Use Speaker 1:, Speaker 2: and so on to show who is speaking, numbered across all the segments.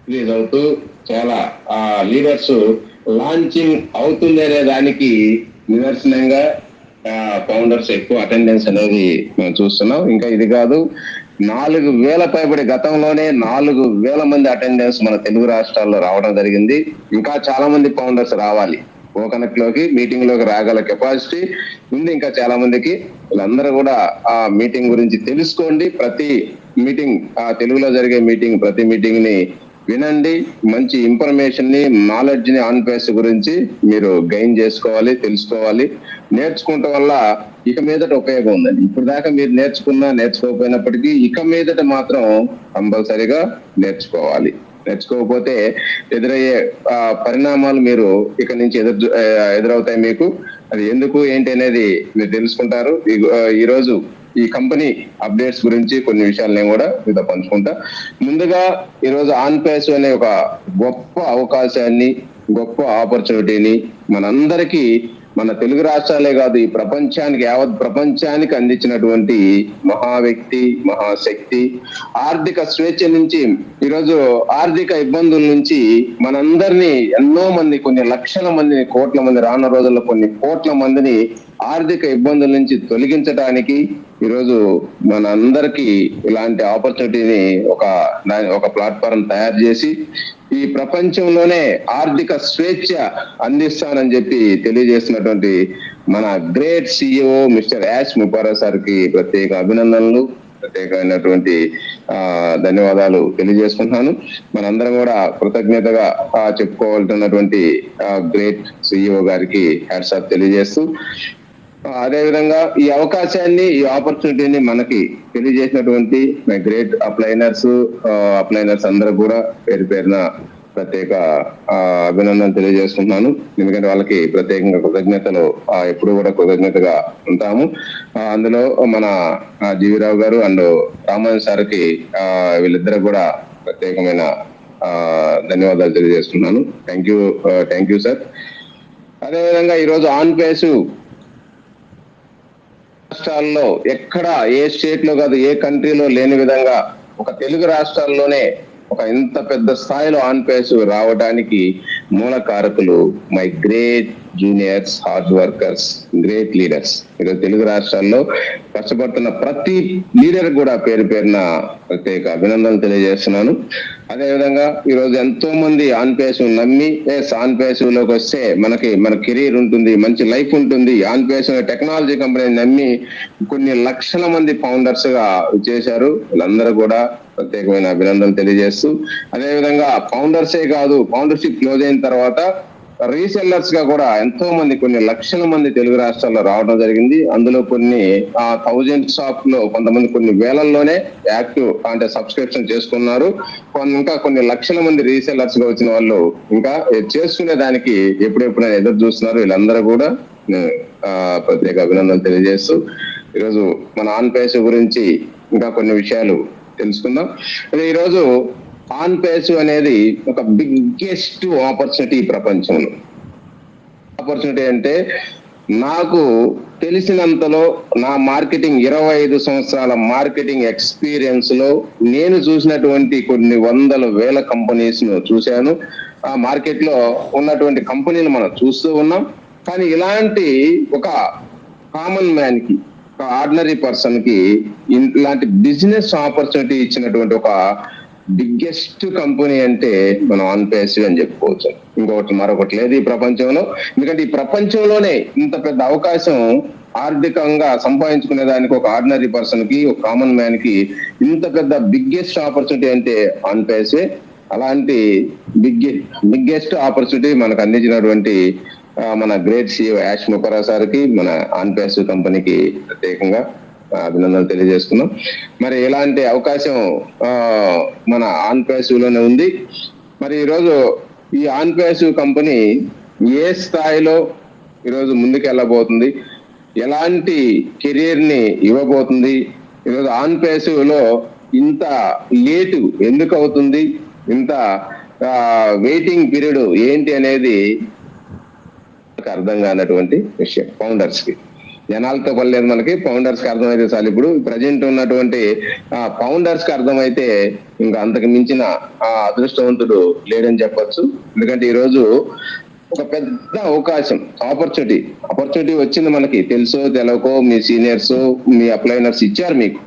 Speaker 1: Release అవుతూ చాలా leaders launching అవుతుంది అనే దానికి నిదర్శనంగా ఫౌండర్స్ ఎక్కువ అటెండెన్స్ అనేది మేము చూస్తున్నాం. ఇంకా ఇది కాదు, 4,000 పైబడి గతంలోనే 4,000 మంది అటెండెన్స్ మన తెలుగు రాష్ట్రాల్లో రావడం జరిగింది. ఇంకా చాలా మంది ఫౌండర్స్ రావాలి. కోకనెక్ట్ లోకి మీటింగ్ లోకి రాగల కెపాసిటీ ఉంది ఇంకా చాలా మందికి. వీళ్ళందరూ కూడా ఆ మీటింగ్ గురించి తెలుసుకోండి. ప్రతి మీటింగ్, తెలుగులో జరిగే మీటింగ్, ప్రతి మీటింగ్ ని వినండి. మంచి ఇన్ఫర్మేషన్ ని, నాలెడ్జ్ ని ఆన్ బేస్ గురించి మీరు గెయిన్ చేసుకోవాలి, తెలుసుకోవాలి. నేర్చుకోవటం వల్ల ఇక మీదట ఉపయోగం ఉందండి. ఇప్పుడు దాకా మీరు నేర్చుకోకపోయినప్పటికీ ఇక మీదట మాత్రం కంపల్సరిగా నేర్చుకోవాలి. నేర్చుకోకపోతే ఎదురయ్యే పరిణామాలు మీరు ఇక నుంచి ఎదురవుతాయి మీకు. అది ఎందుకు ఏంటి అనేది మీరు తెలుసుకుంటారు. ఈ రోజు ఈ కంపెనీ అప్డేట్స్ గురించి కొన్ని విషయాలు నేను కూడా మీతో పంచుకుంటా. ముందుగా ఈరోజు ఆన్ పేస్ అనే ఒక గొప్ప అవకాశాన్ని, గొప్ప ఆపర్చునిటీని మనందరికీ, మన తెలుగు రాష్ట్రాలే కాదు ఈ ప్రపంచానికి, యావత్ ప్రపంచానికి అందించినటువంటి మహా వ్యక్తి, మహాశక్తి. ఆర్థిక స్వేచ్ఛ నుంచి, ఈరోజు ఆర్థిక ఇబ్బందుల నుంచి మనందరినీ, ఎన్నో మంది, కొన్ని లక్షల మందిని, కోట్ల మంది, రానున్న రోజుల్లో కొన్ని కోట్ల మందిని ఆర్థిక ఇబ్బందుల నుంచి తొలగించడానికి ఈరోజు మన అందరికీ ఇలాంటి ఆపర్చునిటీని ఒక ప్లాట్ఫారం తయారు చేసి ఈ ప్రపంచంలోనే ఆర్థిక స్వేచ్ఛ అందిస్తానని చెప్పి తెలియజేస్తున్నటువంటి మన గ్రేట్ సిఇఓ మిస్టర్ యాష్ ముపారా సార్కి ప్రత్యేక అభినందనలు, ప్రత్యేకమైనటువంటి ధన్యవాదాలు తెలియజేసుకుంటున్నాను. మనందరం కూడా కృతజ్ఞతగా చెప్పుకోవాల్సినటువంటి గ్రేట్ సిఇఓ గారికి హ్యాట్స్ ఆఫ్ తెలియజేస్తూ, అదేవిధంగా ఈ అవకాశాన్ని, ఈ ఆపర్చునిటీని మనకి తెలియజేసినటువంటి గ్రేట్ అప్లైనర్స్ అందరూ కూడా పేరు పేరున ప్రత్యేక అభినందనలు తెలియజేసుకుంటున్నాను. ఎందుకంటే వాళ్ళకి ప్రత్యేకంగా కృతజ్ఞతలు ఎప్పుడు కూడా కృతజ్ఞతగా ఉంటాము. అందులో మన జీవీరావు గారు అండ్ రామన్ సార్కి వీళ్ళిద్దరు కూడా ప్రత్యేకమైన ధన్యవాదాలు తెలియజేస్తున్నాను. Thank you sir. అదేవిధంగా ఈరోజు ఆన్ పేసు రాష్ట్రాల్లో ఎక్కడ, ఏ స్టేట్ లో కాదు, ఏ కంట్రీలో లేని విధంగా ఒక తెలుగు రాష్ట్రాల్లోనే ఒక ఇంత పెద్ద స్థాయిలో ఆన్ పేస్ రావడానికి మూల కారకులు my great juniors, hard workers, great leaders. ఈరోజు తెలుగు రాష్ట్రాల్లో కష్టపడుతున్న ప్రతి లీడర్ కూడా పేరు పేరున ప్రత్యేక అభినందనలు తెలియజేస్తున్నాను. అదేవిధంగా ఈరోజు ఎంతో మంది ఆన్ పేస్ నమ్మి, ఆన్ పేస్ లోకి వస్తే మన కెరీర్ ఉంటుంది, మంచి లైఫ్ ఉంటుంది, ఆన్ పేస్ టెక్నాలజీ కంపెనీ నమ్మి కొన్ని లక్షల మంది ఫౌండర్స్ గా చేశారు. వీళ్ళందరూ కూడా ప్రత్యేకమైన అభినందనలు తెలియజేస్తూ, అదేవిధంగా ఫౌండర్సే కాదు, ఫౌండర్షిప్ క్లోజ్ అయిన తర్వాత రీసెల్లర్స్ గా కూడా ఎంతో మంది, కొన్ని లక్షల మంది తెలుగు రాష్ట్రాల్లో రావడం జరిగింది. అందులో కొన్ని థౌజండ్స్ ఆఫ్ లో, కొంతమంది కొన్ని వేలల్లోనే యాక్టివ్ అంటే సబ్స్క్రిప్షన్ చేసుకున్నారు. ఇంకా కొన్ని లక్షల మంది రీసెల్లర్స్ గా వచ్చిన వాళ్ళు ఇంకా చేసుకునే దానికి ఎప్పుడెప్పుడైనా ఎదురు చూస్తున్నారు. వీళ్ళందరూ కూడా ప్రత్యేక అభినందనలు తెలియజేస్తూ, ఈరోజు మన ఆన్ పేస్ గురించి ఇంకా కొన్ని విషయాలు తెలుసుకుందాం. ఈరోజు ఆన్ పేస్ అనేది ఒక బిగ్గెస్ట్ ఆపర్చునిటీ ప్రపంచంలో. ఆపర్చునిటీ అంటే నాకు తెలిసినంతలో, నా మార్కెటింగ్ 25 సంవత్సరాల మార్కెటింగ్ ఎక్స్పీరియన్స్ లో నేను చూసినటువంటి కొన్ని వందల వేల కంపెనీస్ ను చూశాను. ఆ మార్కెట్ లో ఉన్నటువంటి కంపెనీలు మనం చూస్తూ ఉన్నాం. కానీ ఇలాంటి ఒక కామన్ మ్యాన్ కి, ఒక ఆర్డినరీ పర్సన్ కి ఇలాంటి బిజినెస్ ఆపర్చునిటీ ఇచ్చినటువంటి ఒక బిగ్గెస్ట్ కంపెనీ అంటే మనం ఆన్ పేస్ అని చెప్పుకోవచ్చు. మరొకటి లేదు ఈ ప్రపంచంలో. ఎందుకంటే ఈ ప్రపంచంలోనే ఇంత పెద్ద అవకాశం ఆర్థికంగా సంపాదించుకునే దానికి ఒక ఆర్డినరీ పర్సన్ కి, ఒక కామన్ మ్యాన్ కి ఇంత పెద్ద బిగ్గెస్ట్ ఆపర్చునిటీ అంటే ఆన్ పేసే. అలాంటి బిగ్గెస్ట్ ఆపర్చునిటీ మనకు అందించినటువంటి మన గ్రేట్ సిఇఓ యాష్ ముపారా సార్కి, మన ఆన్ పేస్ కంపెనీకి ప్రత్యేకంగా అభినందనలు తెలియజేస్తున్నాం. మరి ఇలాంటి అవకాశం మన ఆన్ పేస్ లోనే ఉంది. మరి ఈరోజు ఈ ఆన్ పేస్ కంపెనీ ఏ స్థాయిలో ఈరోజు ముందుకు వెళ్ళబోతుంది, ఎలాంటి కెరీర్ ని ఇవ్వబోతుంది, ఈరోజు ఆన్ పేస్ లో ఇంత లేటు ఎందుకు అవుతుంది, ఇంత వెయిటింగ్ పీరియడ్ ఏంటి అనేది అర్థం కానటువంటి విషయం ఫౌండర్స్ కి. జనాలతో పనిలేదు మనకి, ఫౌండర్స్ కి అర్థమైతే చాలు. ఇప్పుడు ప్రజెంట్ ఉన్నటువంటి ఫౌండర్స్ కి అర్థమైతే ఇంకా అంతకు మించిన అదృష్టవంతుడు లేడని చెప్పొచ్చు. ఎందుకంటే ఈ రోజు ఒక పెద్ద అవకాశం, ఆపర్చునిటీ వచ్చింది మనకి. తెలుసో తెలవకో మీ సీనియర్స్, మీ అప్లైనర్స్ ఇచ్చారు మీకు,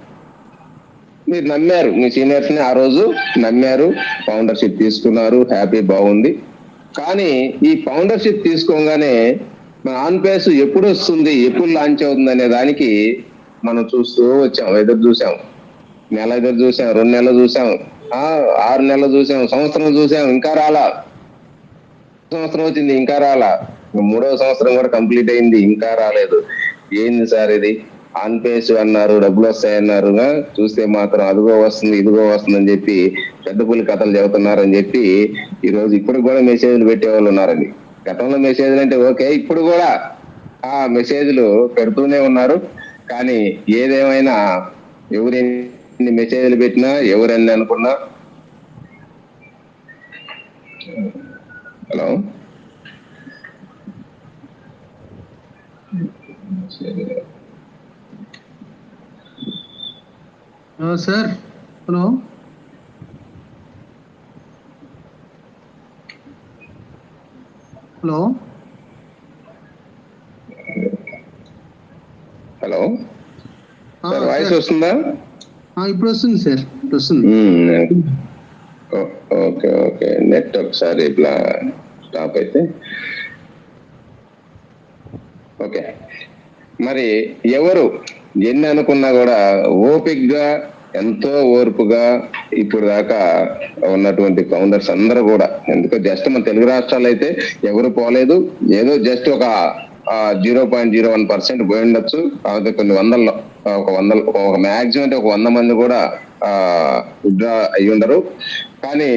Speaker 1: మీరు నమ్మారు, మీ సీనియర్స్ ని ఆ రోజు నమ్మారు, ఫౌండర్షిప్ తీసుకున్నారు, హ్యాపీ, బాగుంది. కానీ ఈ ఫౌండర్షిప్ తీసుకోగానే మన ఆన్ పేస్ ఎప్పుడు వస్తుంది, ఎప్పుడు లాంచ్ అవుతుంది అనే దానికి మనం చూస్తూ వచ్చాం, ఎదురు చూసాం. నెల ఎదురు చూసాం, 2 నెలలు చూసాం, 6 నెలలు చూసాం, సంవత్సరం చూసాం, ఇంకా రాలా. సంవత్సరం వచ్చింది, ఇంకా రాలా. 3వ సంవత్సరం కూడా కంప్లీట్ అయింది, ఇంకా రాలేదు. ఏంది సార్ ఇది, ఆన్ పేస్ అన్నారు, డబ్బులు వస్తాయన్నారు, చూస్తే మాత్రం అదిగో వస్తుంది, ఇదిగో వస్తుంది అని చెప్పి పెద్ద పులి కథలు చెబుతున్నారని చెప్పి ఈ రోజు ఇప్పుడు కూడా మెసేజ్లు పెట్టే వాళ్ళు ఉన్నారండి. గతంలో మెసేజ్లు అంటే ఓకే, ఇప్పుడు కూడా ఆ మెసేజ్లు పెడుతూనే ఉన్నారు. కానీ ఏదేమైనా ఎవరెన్ని మెసేజ్లు పెట్టినా, ఎవరెన్ని అనుకున్నా, hello
Speaker 2: sir, hello hello
Speaker 1: hello sir, voice వస్తుందా?
Speaker 2: ఇప్పుడు వస్తుంది సార్, ఇప్పుడు వస్తుంది.
Speaker 1: ఓకే ఓకే, నెట్ ఒకసారి ఇట్లా స్టాప్ అయితే ఓకే. మరి ఎవరు ఎన్ని అనుకున్నా కూడా ఓపిక్గా, ఎంతో ఓర్పుగా ఇప్పుడు దాకా ఉన్నటువంటి ఫౌండర్స్ అందరూ కూడా, ఎందుకంటే జస్ట్ మన తెలుగు రాష్ట్రాలు అయితే ఎవరు పోలేదు, ఏదో జస్ట్ ఒక 0.01% పోయి ఉండొచ్చు. కాకపోతే కొన్ని వందల్లో, ఒక మ్యాక్సిమం అంటే ఒక 100 మంది కూడా విత్డ్రా అయ్యి ఉండరు. కానీ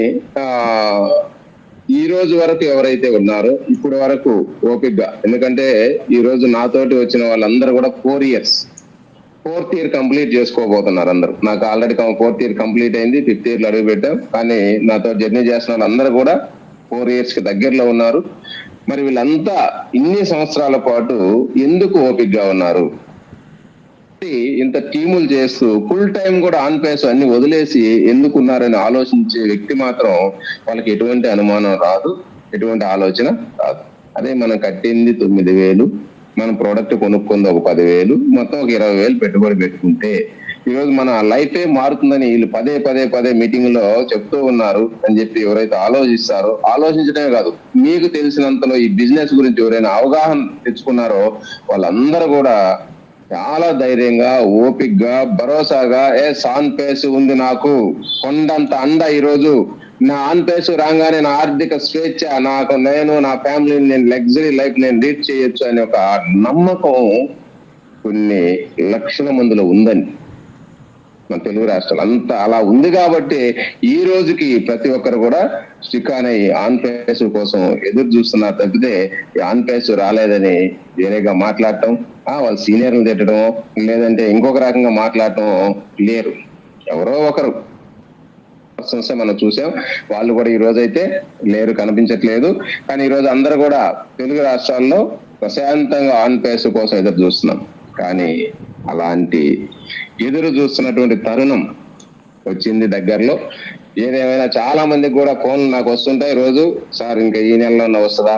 Speaker 1: ఈ రోజు వరకు ఎవరైతే ఉన్నారో ఇప్పుడు వరకు ఓపిక్గా, ఎందుకంటే ఈ రోజు నాతోటి వచ్చిన వాళ్ళందరూ కూడా 4th ఇయర్ కంప్లీట్ చేసుకోబోతున్నారు అందరూ. నాకు ఆల్రెడీ 4th ఇయర్ కంప్లీట్ అయింది, 5th ఇయర్ లో అడుగు పెట్టాం. కానీ నాతో జర్నీ చేస్తున్న వాళ్ళందరూ కూడా 4 years కి దగ్గరలో ఉన్నారు. మరి వీళ్ళంతా ఇన్ని సంవత్సరాల పాటు ఎందుకు ఓపిక్గా ఉన్నారు? ఇంత టీములు చేస్తూ ఫుల్ టైం కూడా ఆన్ పేస్ అన్ని వదిలేసి ఎందుకున్నారని ఆలోచించే వ్యక్తి మాత్రం వాళ్ళకి ఎటువంటి అనుమానం రాదు, ఎటువంటి ఆలోచన రాదు. అదే మనం కట్టింది 9,000, మనం ప్రోడక్ట్ కొనుక్కుంది ఒక 10,000, మొత్తం ఒక 20,000 పెట్టుబడి పెట్టుకుంటే ఈరోజు మన లైఫే మారుతుందని వీళ్ళు పదే మీటింగ్ లో చెప్తూ ఉన్నారు అని చెప్పి ఎవరైతే ఆలోచిస్తారో, ఆలోచించడమే కాదు, మీకు తెలిసినంతలో ఈ బిజినెస్ గురించి ఎవరైనా అవగాహన తెచ్చుకున్నారో వాళ్ళందరూ కూడా చాలా ధైర్యంగా, ఓపిక్గా, భరోసాగా ఆన్ పేస్ ఉంది, నాకు కొండంత అండ, ఈరోజు నా ఆన్ పేస్ రాగానే నా ఆర్థిక స్వేచ్ఛ, నేను నా ఫ్యామిలీని నేను లగ్జరీ లైఫ్ నేను లీడ్ చేయొచ్చు అనే ఒక నమ్మకం కొన్ని లక్షల మందిలో ఉందని మన తెలుగు రాష్ట్రాలు అంతా అలా ఉంది. కాబట్టి ఈ రోజుకి ప్రతి ఒక్కరు కూడా స్టికాన్ అయ్యి ఆన్ పేస్ కోసం ఎదురు చూస్తున్నారు తప్పితే ఆన్ పేస్ రాలేదని వేరేగా మాట్లాడటం, వాళ్ళ సీనియర్లు తిట్టడం, లేదంటే ఇంకొక రకంగా మాట్లాడటం లేరు. ఎవరో ఒకరు మనం చూసాం, వాళ్ళు కూడా ఈ రోజు అయితే లేరు, కనిపించట్లేదు. కానీ ఈ రోజు అందరూ కూడా తెలుగు రాష్ట్రాల్లో ప్రశాంతంగా ఆన్ పేస్ కోసం ఎదురు చూస్తున్నాం. కానీ అలాంటి ఎదురు చూస్తున్నటువంటి తరుణం వచ్చింది దగ్గరలో. ఏదేమైనా చాలా మందికి కూడా ఫోన్లు నాకు వస్తుంటాయి రోజు, సార్ ఇంకా ఈ నెలలో వస్తుందా,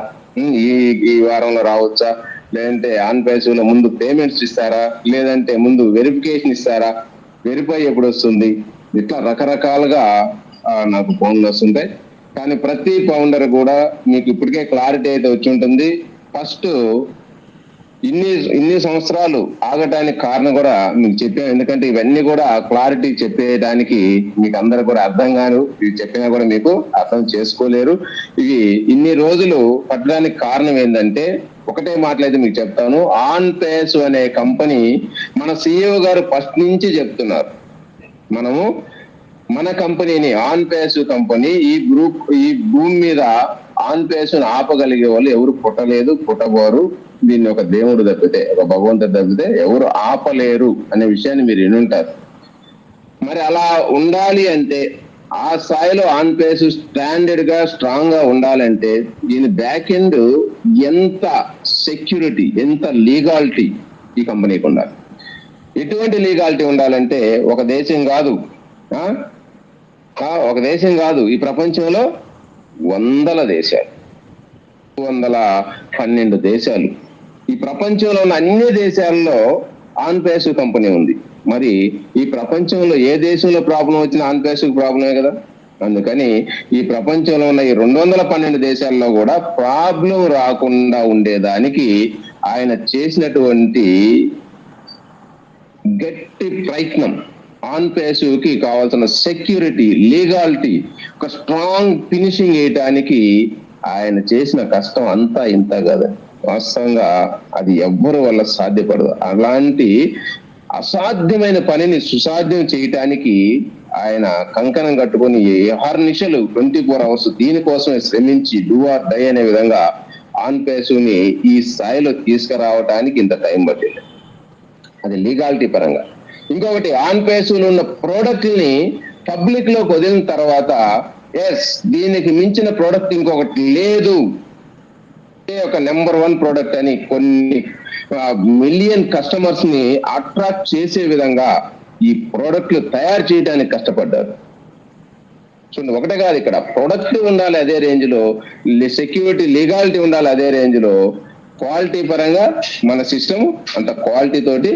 Speaker 1: ఈ వారంలో రావచ్చా, లేదంటే ఆన్ పేస్ లో ముందు పేమెంట్స్ ఇస్తారా, లేదంటే ముందు వెరిఫికేషన్ ఇస్తారా, వెరిఫై ఎప్పుడు వస్తుంది, ఇట్లా రకరకాలుగా నాకు ఫోన్లు వస్తుంటాయి. కానీ ప్రతి ఫౌండర్ కూడా మీకు ఇప్పటికే క్లారిటీ అయితే వచ్చి ఉంటుంది. ఫస్ట్ ఇన్ని సంవత్సరాలు ఆగటానికి కారణం కూడా మీకు చెప్పాను, ఎందుకంటే ఇవన్నీ కూడా క్లారిటీ చెప్పేయడానికి మీకు అందరు కూడా అర్థం కాదు, ఇవి చెప్పినా కూడా మీకు అర్థం చేసుకోలేరు. ఇవి ఇన్ని రోజులు పట్టడానికి కారణం ఏంటంటే ఒకటే మాటలైతే మీకు చెప్తాను. ఆన్ పేస్ అనే కంపెనీ మన CEO గారు ఫస్ట్ నుంచి చెప్తున్నారు, మనము మన కంపెనీని ఆన్ పేస్ కంపెనీ, ఈ భూమి మీద ఆన్ పేస్ ఆపగలిగే వాళ్ళు ఎవరు పుట్టలేదు, పుట్టబోరు. దీన్ని ఒక దేవుడు తప్పితే, ఒక భగవంతుడు తప్పితే ఎవరు ఆపలేరు అనే విషయాన్ని మీరు వినుంటారు. మరి అలా ఉండాలి అంటే, ఆ స్థాయిలో ఆన్ పేస్ స్టాండర్డ్ గా స్ట్రాంగ్ గా ఉండాలంటే దీని బ్యాక్ ఎండ్ ఎంత సెక్యూరిటీ, ఎంత లీగాలిటీ, ఈ కంపెనీకి ఉండాలి. ఎటువంటి లీగాలిటీ ఉండాలంటే ఒక దేశం కాదు, ఒక దేశం కాదు, ఈ ప్రపంచంలో వందల దేశాలు, 212 దేశాలు, ఈ ప్రపంచంలో ఉన్న అన్ని దేశాల్లో ఆన్ పేసివ్ కంపెనీ ఉంది. మరి ఈ ప్రపంచంలో ఏ దేశంలో ప్రాబ్లం వచ్చినా ఆన్ పేసివ్ ప్రాబ్లమే కదా. అందుకని ఈ ప్రపంచంలో ఉన్న ఈ 212 దేశాల్లో కూడా ప్రాబ్లం రాకుండా ఉండేదానికి ఆయన చేసినటువంటి గట్టి ప్రయత్నం, ఆన్ పేసివ్ కి కావాల్సిన సెక్యూరిటీ, లీగాలిటీ, ఒక స్ట్రాంగ్ ఫినిషింగ్ వేయటానికి ఆయన చేసిన కష్టం అంతా ఇంత కదా. వాస్తవంగా అది ఎవ్వరి వల్ల సాధ్యపడదు. అలాంటి అసాధ్యమైన పనిని సుసాధ్యం చేయటానికి ఆయన కంకణం కట్టుకొని 6 నిమిషాలు 24 అవర్స్ దీనికోసమే శ్రమించి డూ ఆర్ డై అనే విధంగా ఆన్ పేసివ్ ని ఈ స్థాయిలో తీసుకురావటానికి ఇంత టైం పట్టింది. అది లీగాలిటీ పరంగా. ఇంకొకటి, ఆన్ పేసివ్ లో ఉన్న ప్రోడక్ట్ ని పబ్లిక్ లోకి వదిలిన తర్వాత దీనికి మించిన ప్రోడక్ట్ ఇంకొకటి లేదు, ఒక నెంబర్ 1 ప్రోడక్ట్ అని కొన్ని మిలియన్ కస్టమర్స్ ని అట్రాక్ట్ చేసే విధంగా ఈ ప్రోడక్ట్లు తయారు చేయడానికి కష్టపడ్డారు. చూడండి, ఒకటే కాదు, ఇక్కడ ప్రొడక్ట్ ఉండాలి అదే రేంజ్ లో, సెక్యూరిటీ, లీగాలిటీ ఉండాలి అదే రేంజ్ లో, క్వాలిటీ పరంగా మన సిస్టమ్ అంత క్వాలిటీ తోటి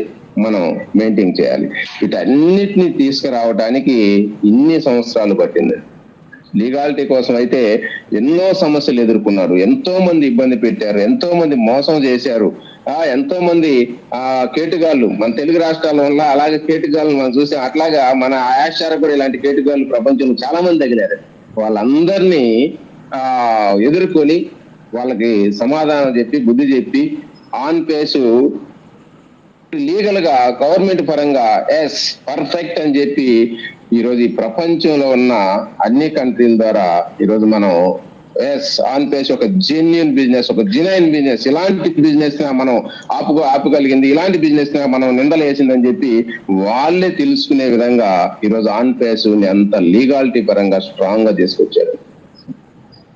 Speaker 1: మనం మెయింటైన్ చేయాలి. వీటన్నిటిని తీసుకురావడానికి ఇన్ని సంవత్సరాలు పట్టింది. లీగాలిటీ కోసం అయితే ఎన్నో సమస్యలు ఎదుర్కొన్నారు, ఎంతో మంది ఇబ్బంది పెట్టారు, ఎంతో మంది మోసం చేశారు, ఎంతో మంది కేటుగాళ్ళు మన తెలుగు రాష్ట్రాల వల్ల అలాగే కేటుగాళ్ళు మనం చూసాం. అట్లాగా మన ఆయాషార కూడా ఇలాంటి కేటుగాళ్ళు ప్రపంచంలో చాలా మంది తగిలారు. వాళ్ళందరినీ ఎదుర్కొని వాళ్ళకి సమాధానం చెప్పి బుద్ధి చెప్పి ఆన్ పేసివ్ లీగల్ గా గవర్నమెంట్ పరంగా పర్ఫెక్ట్ అని చెప్పి ఈరోజు ఈ ప్రపంచంలో ఉన్న అన్ని కంట్రీల ద్వారా ఈరోజు మనం ఆన్ పేసివ్ ఒక జెన్యూన్ బిజినెస్, ఒక జినైన్ బిజినెస్, ఇలాంటి బిజినెస్ మనం ఆపగలిగింది, ఇలాంటి బిజినెస్ మనం నిందలేసిందని చెప్పి వాళ్ళే తెలుసుకునే విధంగా ఈరోజు ఆన్ పేసివ్ ని అంత లీగాలిటీ పరంగా స్ట్రాంగ్ గా తీసుకొచ్చారు.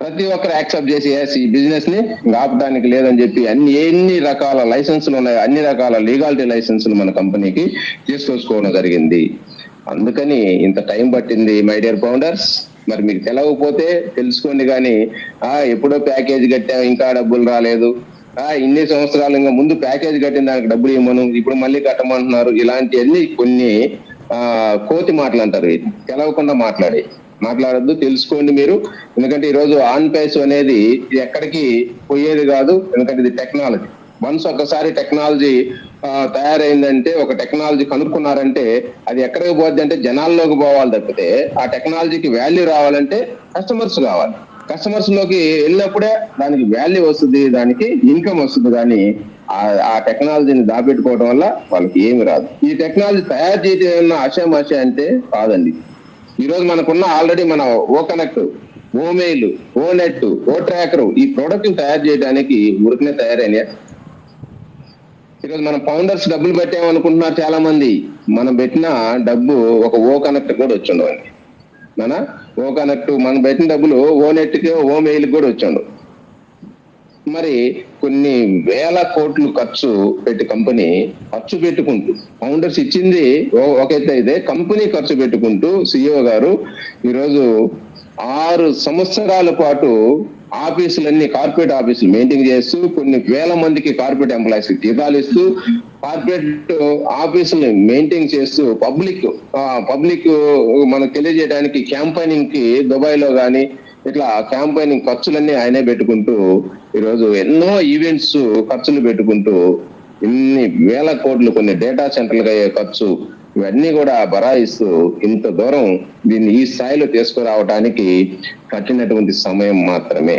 Speaker 1: ప్రతి ఒక్కరు యాక్సెప్ట్ చేసి ఈ బిజినెస్ ని ఆపడానికి లేదని చెప్పి ఎన్ని రకాల లైసెన్సులు ఉన్నాయో అన్ని రకాల లీగాలిటీ లైసెన్సులు మన కంపెనీకి తీసుకొచ్చుకోవడం జరిగింది. అందుకని ఇంత టైం పట్టింది మై డియర్ ఫౌండర్స్. మరి మీకు తెలవకపోతే తెలుసుకోండి, కానీ ఎప్పుడో ప్యాకేజ్ కట్టాం ఇంకా డబ్బులు రాలేదు, ఇన్ని సంవత్సరాలు ఇంకా ముందు ప్యాకేజ్ కట్టిన దానికి డబ్బులు ఇవ్వమను, ఇప్పుడు మళ్ళీ కట్టమంటున్నారు, ఇలాంటివన్నీ కొన్ని కోతి మాటలు అంటారు. తెలవకుండా మాట్లాడద్దు, తెలుసుకోండి మీరు. ఎందుకంటే ఈరోజు ఆన్ పేసివ్ అనేది ఎక్కడికి పోయేది కాదు, ఎందుకంటే ఇది టెక్నాలజీ. వన్స్ ఒకసారి టెక్నాలజీ తయారైందంటే, ఒక టెక్నాలజీ కనుక్కున్నారంటే అది ఎక్కడికి పోద్ది అంటే జనాల్లోకి పోవాలి తప్పితే, ఆ టెక్నాలజీకి వాల్యూ రావాలంటే కస్టమర్స్ కావాలి. కస్టమర్స్ లోకి వెళ్ళినప్పుడే దానికి వాల్యూ వస్తుంది, దానికి ఇన్కమ్ వస్తుంది. కానీ ఆ టెక్నాలజీని దాపెట్టుకోవడం వల్ల వాళ్ళకి ఏమి రాదు. ఈ టెక్నాలజీ తయారు చేయడం ఆశామాష అంటే కాదండి. ఈ రోజు మనకున్న ఆల్రెడీ మన ఓ కనెక్ట్, ఓ మెయిల్, ఓ నెట్, ఓ ట్రాకర్, ఈ ప్రోడక్ట్ తయారు చేయడానికి ఉరికనే తయారైనాయా? ఈరోజు మన ఫౌండర్స్ డబ్బులు పెట్టామనుకుంటున్నారు చాలా మంది. మనం పెట్టిన డబ్బు ఒక ఓ కనెక్ట్ కూడా వచ్చిండవండి. ఓ కనెక్ట్ మనం పెట్టిన డబ్బులు ఓ నెట్ కి, ఓ మెయిల్ కూడా వచ్చిండు. మరి కొన్ని వేల కోట్లు ఖర్చు పెట్టి కంపెనీ ఖర్చు పెట్టుకుంటూ, ఫౌండర్స్ ఇచ్చింది ఒక ఎత్తు అయితే కంపెనీ ఖర్చు పెట్టుకుంటూ సిఇఓ గారు ఈరోజు 6 సంవత్సరాల పాటు ఆఫీసులన్నీ, కార్పొరేట్ ఆఫీసులు మెయింటైన్ చేస్తూ, కొన్ని వేల మందికి కార్పొరేట్ ఎంప్లాయీస్ జీతాలు ఇస్తూ, కార్పొరేట్ ఆఫీసులు మెయింటైన్ చేస్తూ, పబ్లిక్ మనకు తెలియజేయడానికి క్యాంపెయినింగ్ కి దుబాయ్ లో గానీ ఇట్లా క్యాంపెయినింగ్ ఖర్చులన్నీ ఆయనే పెట్టుకుంటూ ఈరోజు ఎన్నో ఈవెంట్స్ ఖర్చులు పెట్టుకుంటూ ఇన్ని వేల కోట్లు, కొన్ని డేటా సెంటర్లుగా అయ్యే ఖర్చు, ఇవన్నీ కూడా బరాయిస్తూ ఇంత దూరం దీన్ని ఈ స్థాయిలో తీసుకురావడానికి పట్టినటువంటి సమయం మాత్రమే.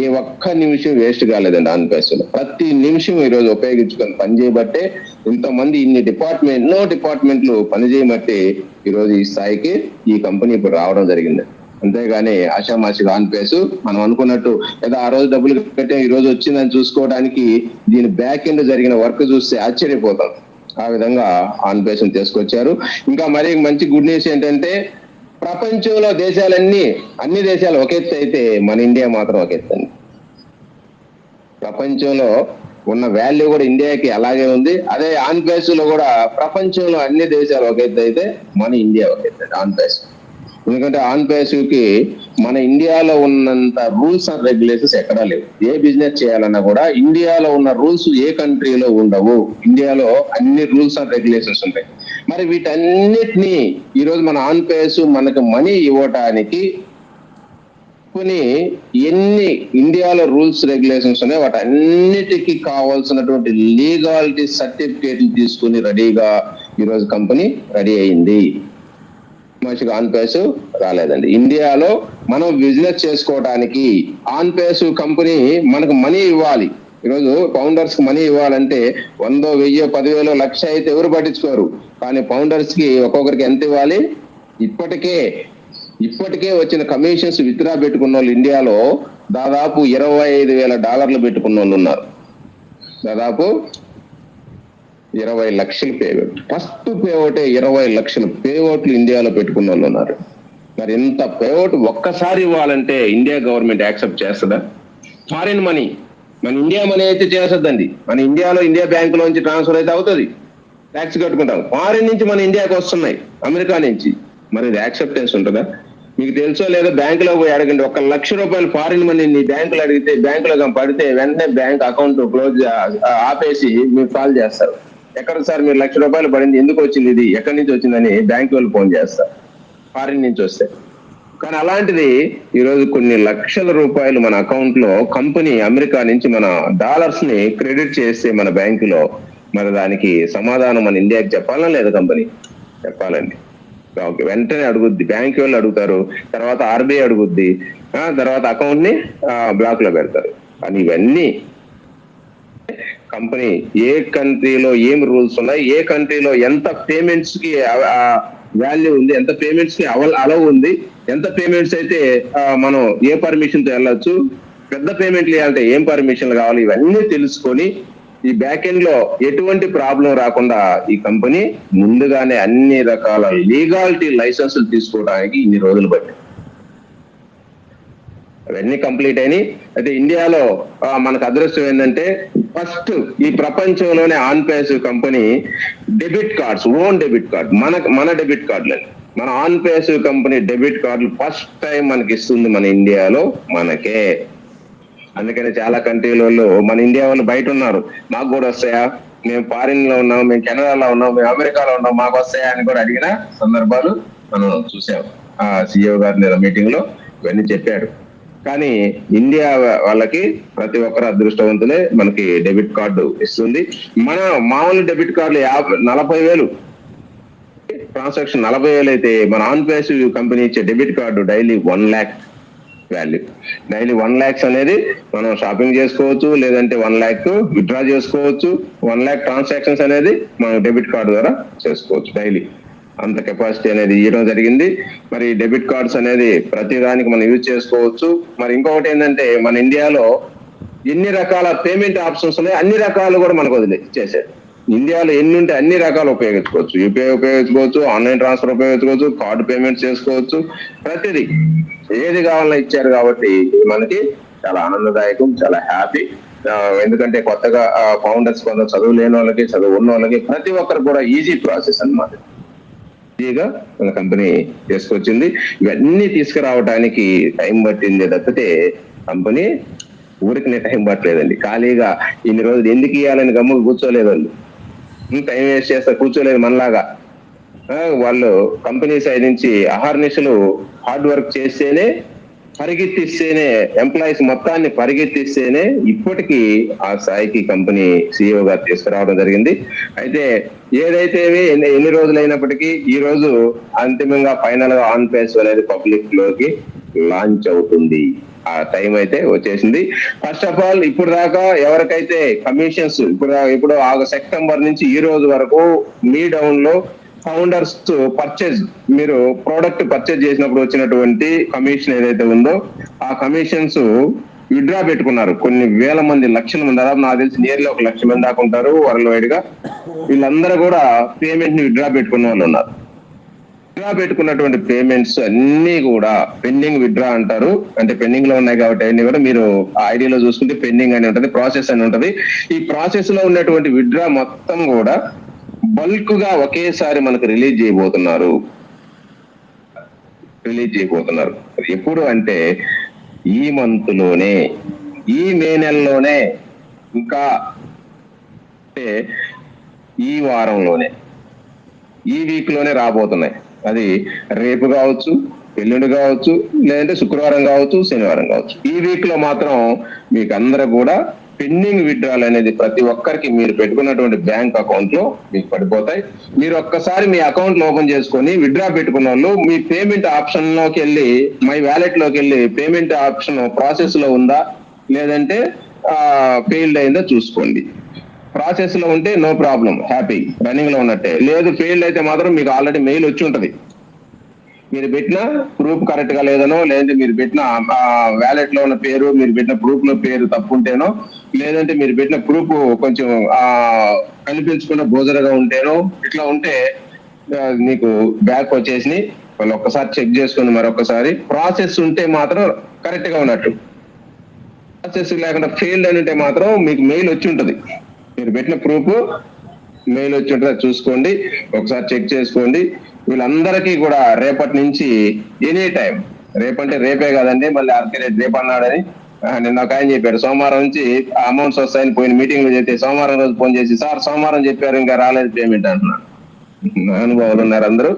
Speaker 1: ఏ ఒక్క నిమిషం వేస్ట్ కాలేదండి ఆన్ పేసివ్. ప్రతి నిమిషం ఈరోజు ఉపయోగించుకొని పనిచేయబట్టే ఇంతమంది ఎన్నో డిపార్ట్మెంట్లు పనిచేయబట్టే ఈరోజు ఈ స్థాయికి ఈ కంపెనీ ఇప్పుడు రావడం జరిగింది. అంతేగాని ఆషామాషిగా ఆన్ పేసివ్ మనం అనుకున్నట్టు లేదా ఆ రోజు డబ్బులు కట్టే ఈ రోజు వచ్చిందని చూసుకోవడానికి దీని బ్యాక్ ఎండ్ జరిగిన వర్క్ చూస్తే ఆశ్చర్యపోతాం. ఆ విధంగా ఆన్ పేసివ్ తీసుకొచ్చారు. ఇంకా మరీ మంచి గుడ్ న్యూస్ ఏంటంటే, ప్రపంచంలో అన్ని దేశాలు ఒక ఎత్తు అయితే మన ఇండియా మాత్రం ఒక ఎత్తు అండి. ప్రపంచంలో ఉన్న వాల్యూ కూడా ఇండియాకి అలాగే ఉంది. అదే ఆన్ బేస్ లో కూడా ప్రపంచంలో అన్ని దేశాలు ఒక ఎత్తు అయితే మన ఇండియా ఒక ఎత్తు ఆన్ బేస్. ఎందుకంటే ఆన్ కి మన ఇండియాలో ఉన్నంత రూల్స్ అండ్ రెగ్యులేషన్స్ ఎక్కడా లేవు. ఏ బిజినెస్ చేయాలన్నా కూడా ఇండియాలో ఉన్న రూల్స్ ఏ కంట్రీలో ఉండవు. ఇండియాలో అన్ని రూల్స్ అండ్ రెగ్యులేషన్స్ ఉంటాయి. మరి వీటన్నిటినీ ఈరోజు మన ఆన్ పేస్ మనకు మనీ ఇవ్వటానికి కొన్ని ఎన్ని ఇండియాలో రూల్స్ రెగ్యులేషన్స్ ఉన్నాయి, వాటి అన్నిటికీ కావాల్సినటువంటి లీగాలిటీ సర్టిఫికేట్లు తీసుకుని రెడీగా ఈరోజు కంపెనీ రెడీ అయింది. మనిషికి ఆన్ పేస్ రాలేదండి. ఇండియాలో మనం బిజినెస్ చేసుకోవడానికి ఆన్ పేస్ కంపెనీ మనకు మనీ ఇవ్వాలి. ఈరోజు ఫౌండర్స్ కి మనీ ఇవ్వాలంటే 100, 1000, 10,000, 1,00,000 అయితే ఎవరు పట్టించుకోరు. కానీ ఫౌండర్స్ కి ఒక్కొక్కరికి ఎంత ఇవ్వాలి? ఇప్పటికే వచ్చిన కమిషన్స్ విత్డ్రా పెట్టుకున్న వాళ్ళు ఇండియాలో దాదాపు $25,000 పెట్టుకున్న వాళ్ళు ఉన్నారు. దాదాపు 20 లక్షలు పేఅవుట్. ఫస్ట్ పేఅవుటే 20 లక్షలు పేఅవుట్లు ఇండియాలో పెట్టుకున్న వాళ్ళు ఉన్నారు. మరి ఇంత పేఅవుట్ ఒక్కసారి ఇవ్వాలంటే ఇండియా గవర్నమెంట్ యాక్సెప్ట్ చేస్తుందా? ఫారిన్ మనీ, మన ఇండియా మనీ అయితే చేస్తుందండి. మన ఇండియాలో ఇండియా బ్యాంకులోంచి ట్రాన్స్ఫర్ అయితే అవుతుంది, ట్యాక్స్ కట్టుకుంటాం. ఫారిన్ నుంచి మన ఇండియాకి వస్తున్నాయి, అమెరికా నుంచి. మరి ఇది యాక్సెప్టెన్స్ ఉంటుందా? మీకు తెలుసో లేదో బ్యాంకులో పోయి అడగండి. ₹1,00,000 ఫారిన్ మనీ నీ బ్యాంకులో అడిగితే, బ్యాంకులో పడితే వెంటనే బ్యాంక్ అకౌంట్ క్లోజ్ ఆపేసి మీకు కాల్ చేస్తారు. ఎక్కడ సార్ మీరు ₹1,00,000 పడింది, ఎందుకు వచ్చింది, ఇది ఎక్కడి నుంచి వచ్చిందని బ్యాంక్ వాళ్ళు ఫోన్ చేస్తారు, ఫారిన్ నుంచి వస్తే. కానీ అలాంటిది ఈరోజు కొన్ని లక్షల రూపాయలు మన అకౌంట్ లో కంపెనీ అమెరికా నుంచి మన డాలర్స్ ని క్రెడిట్ చేస్తే మన బ్యాంకులో, మరి దానికి సమాధానం మన ఇండియాకి చెప్పాలా లేదా? కంపెనీ చెప్పాలండి. వెంటనే అడుగుద్ది, బ్యాంక్ వాళ్ళు అడుగుతారు, తర్వాత ఆర్బీఐ అడుగుద్ది, తర్వాత అకౌంట్ ని బ్లాక్ లో పెడతారు. కానీ ఇవన్నీ కంపెనీ ఏ కంట్రీలో ఏం రూల్స్ ఉన్నాయి, ఏ కంట్రీలో ఎంత పేమెంట్స్ కి వాల్యూ ఉంది, ఎంత పేమెంట్స్ కి అలవ్ ఉంది, ఎంత పేమెంట్స్ అయితే మనం ఏ పర్మిషన్ తో వెళ్ళొచ్చు, పెద్ద పేమెంట్లు ఇవ్వాలంటే ఏం పర్మిషన్లు కావాలి, ఇవన్నీ తెలుసుకొని ఈ బ్యాక్ ఎండ్ లో ఎటువంటి ప్రాబ్లం రాకుండా ఈ కంపెనీ ముందుగానే అన్ని రకాల లీగాలిటీ లైసెన్సులు తీసుకోవడానికి ఇన్ని రోజులు పట్టింది. అవన్నీ కంప్లీట్ అయినాయి. అయితే ఇండియాలో మనకు అదృష్టం ఏంటంటే ఫస్ట్ ఈ ప్రపంచంలోనే on pace company debit cards, own debit card, మన డెబిట్ కార్డులని, మన ఆన్ పేస్ కంపెనీ డెబిట్ కార్డులు ఫస్ట్ టైం మనకి ఇస్తుంది మన ఇండియాలో మనకే. అందుకని చాలా కంట్రీల వాళ్ళు, మన ఇండియా వాళ్ళు బయట ఉన్నారు, మాకు కూడా వస్తాయా, మేము ఫారిన్ లో ఉన్నాం, మేము కెనడాలో ఉన్నాం, మేము అమెరికాలో ఉన్నాం, మాకు వస్తాయా అని కూడా అడిగిన సందర్భాలు మనం చూసాం. సిఇఓ గారి మీటింగ్ లో ఇవన్నీ చెప్పాడు. కానీ ఇండియా వాళ్ళకి ప్రతి ఒక్కరు అదృష్టవంతులే, మనకి డెబిట్ కార్డు ఇస్తుంది. మన మామూలు డెబిట్ కార్డులు 40,000 ట్రాన్సాక్షన్ 40,000 అయితే మన ఆన్ పేస్ కంపెనీ ఇచ్చే debit card daily 1 lakh value. Daily 1 lakhs అనేది మనం షాపింగ్ చేసుకోవచ్చు, లేదంటే 1 lakh విత్డ్రా చేసుకోవచ్చు. 1 lakh ట్రాన్సాక్షన్స్ అనేది మనం డెబిట్ కార్డు ద్వారా చేసుకోవచ్చు డైలీ. అంత కెపాసిటీ అనేది ఇవ్వడం జరిగింది. మరి డెబిట్ కార్డ్స్ అనేది ప్రతి దానికి మనం యూజ్ చేసుకోవచ్చు. మరి ఇంకొకటి ఏంటంటే మన ఇండియాలో ఎన్ని రకాల పేమెంట్ ఆప్షన్స్ ఉన్నాయి, అన్ని రకాలు కూడా మనకు చేశారు. ఇండియాలో ఎన్ని ఉంటే అన్ని రకాలు ఉపయోగించుకోవచ్చు. యూపీఐ ఉపయోగించుకోవచ్చు, ఆన్లైన్ ట్రాన్స్ఫర్ ఉపయోగించుకోవచ్చు, కార్డు పేమెంట్ చేసుకోవచ్చు, ప్రతిదీ ఏది కావాలన్నా ఇచ్చారు. కాబట్టి మనకి చాలా ఆనందదాయకం, చాలా హ్యాపీ. ఎందుకంటే కొత్తగా ఫౌండర్స్, కొంత చదువు లేని వాళ్ళకి, చదువు ఉన్న వాళ్ళకి, ప్రతి ఒక్కరు కూడా ఈజీ ప్రాసెస్ అన్నమాట. ఈజీగా మన కంపెనీ చేసుకొచ్చింది. ఇవన్నీ తీసుకురావడానికి టైం పట్టింది తప్పితే కంపెనీ ఊరికి టైం పట్టలేదండి. ఖాళీగా ఇన్ని రోజులు ఎందుకు ఇవ్వాలని గమ్ముకు కూర్చోలేదండి. టైం వేస్ట్ చేస్తా కూర్చోలేదు మనలాగా. వాళ్ళు కంపెనీ సైడ్ నుంచి అహర్నిశలు హార్డ్ వర్క్ చేస్తేనే, పరిగెత్తిస్తేనే, ఎంప్లాయీస్ మొత్తాన్ని పరిగెత్తిస్తేనే ఇప్పటికీ ఆ స్థాయికి కంపెనీ సిఇఓ గారు తీసుకురావడం జరిగింది. అయితే ఏదైతే ఎన్ని రోజులు అయినప్పటికీ ఈ రోజు అంతిమంగా ఫైనల్ గా ఆన్ పేస్ అనేది పబ్లిక్ లోకి లాంచ్ అవుతుంది. ఆ టైం అయితే వచ్చేసింది. ఫస్ట్ ఆఫ్ ఆల్ ఇప్పుడు దాకా ఎవరికైతే కమిషన్స్ ఇప్పుడు సెప్టెంబర్ నుంచి ఈ రోజు వరకు మీ డౌన్ లో ఫౌండర్స్ పర్చేజ్, మీరు ప్రోడక్ట్ పర్చేజ్ చేసినప్పుడు వచ్చినటువంటి కమిషన్ ఏదైతే ఉందో ఆ కమిషన్స్ విత్డ్రా పెట్టుకున్నారు. కొన్ని వేల మంది, లక్షల మంది, దాదాపు నాకు తెలిసి నియర్లీ 1,00,000 మంది దాకా ఉంటారు వరల్డ్ వైడ్ గా. వీళ్ళందరూ కూడా పేమెంట్ ని విత్డ్రా పెట్టుకున్న వాళ్ళు ఉన్నారు. విత్డ్రా పెట్టుకున్నటువంటి పేమెంట్స్ అన్ని కూడా పెండింగ్ విత్డ్రా అంటారు. అంటే పెండింగ్ లో ఉన్నాయి కాబట్టి అన్ని కూడా మీరు ఐడిలో చూసుకుంటే పెండింగ్ అని ఉంటది, ప్రాసెస్ అని ఉంటది. ఈ ప్రాసెస్ లో ఉన్నటువంటి విత్డ్రా మొత్తం కూడా బల్క్ గా ఒకేసారి మనకు రిలీజ్ చేయబోతున్నారు. ఎప్పుడు అంటే ఈ మంత్ లోనే, ఈ మే నెలలోనే, ఇంకా అంటే ఈ వారంలోనే, ఈ వీక్ లోనే రాబోతున్నాయి. అది రేపు కావచ్చు, ఎల్లుండి కావచ్చు, లేదంటే శుక్రవారం కావచ్చు, శనివారం కావచ్చు. ఈ వీక్ లో మాత్రం మీకు అందరూ కూడా పెండింగ్ విత్డ్రాల్ అనేది ప్రతి ఒక్కరికి మీరు పెట్టుకున్నటువంటి బ్యాంక్ అకౌంట్ లో మీకు పడిపోతాయి. మీరు ఒక్కసారి మీ అకౌంట్ ఓపెన్ చేసుకొని విత్డ్రా పెట్టుకున్న వాళ్ళు మీ పేమెంట్ ఆప్షన్ లోకి వెళ్ళి, మై వ్యాలెట్ లోకి వెళ్ళి పేమెంట్ ఆప్షన్ ప్రాసెస్ లో ఉందా లేదంటే ఫెయిల్డ్ అయిందో చూసుకోండి. ప్రాసెస్ లో ఉంటే నో ప్రాబ్లం, హ్యాపీ, రన్నింగ్ లో ఉన్నట్టే. లేదు ఫెయిల్డ్ అయితే మాత్రం మీకు ఆల్రెడీ మెయిల్ వచ్చి ఉంటది. మీరు పెట్టిన ప్రూఫ్ కరెక్ట్ గా లేదనో, లేదంటే మీరు పెట్టిన వ్యాలెట్ లో ఉన్న పేరు, మీరు పెట్టిన ప్రూఫ్ లో పేరు తప్పుంటేనో, లేదంటే మీరు పెట్టిన ప్రూఫ్ కొంచెం కనిపించుకున్న బోజరగా ఉంటేనో, ఇట్లా ఉంటే మీకు బ్యాక్ వచ్చేసి వాళ్ళు ఒక్కసారి చెక్ చేసుకుని మరొకసారి ప్రాసెస్ ఉంటే మాత్రం కరెక్ట్ గా ఉన్నట్టు. ప్రాసెస్ లేకుండా ఫెయిల్డ్ అని ఉంటే మాత్రం మీకు మెయిల్ వచ్చి ఉంటది. మీరు పెట్టిన ప్రూఫ్ మెయిల్ వచ్చి ఉంటుందో చూసుకోండి, ఒకసారి చెక్ చేసుకోండి. వీళ్ళందరికీ కూడా రేపటి నుంచి ఎనీ టైం, రేపంటే రేపే కాదండి, మళ్ళీ రేపు అన్నాడని నిన్న ఒక ఆయన చెప్పాడు, సోమవారం నుంచి అమౌంట్స్ వస్తాయని పోయిన మీటింగ్ లో చెప్తే సోమవారం రోజు ఫోన్ చేసి, సార్ సోమవారం చెప్పారు ఇంకా రాలేదు పేమెంట్ అంటున్నా. అనుభవాలు ఉన్నారు అందరూ.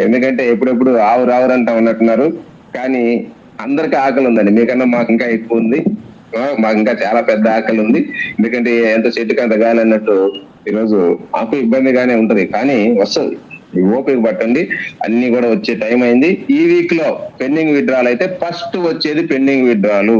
Speaker 1: ఎందుకంటే ఎప్పుడెప్పుడు ఆవురు అంటా ఉన్నట్టున్నారు. కానీ అందరికీ ఆకలి ఉందండి, మీకన్నా మాకు ఇంకా ఎక్కువ ఉంది. మాకు ఇంకా చాలా పెద్ద ఆకలి ఉంది. ఎందుకంటే ఎంత చెట్టుకి అంత గాలి అన్నట్టు ఈరోజు మాకు ఇబ్బందిగానే ఉంటది, కానీ వస్తుంది. ఓపిక పట్టండి, అన్ని కూడా వచ్చే టైం అయింది. ఈ వీక్ లో పెండింగ్ విత్డ్రాల్ అయితే ఫస్ట్ వచ్చేది పెండింగ్ విత్డ్రాలు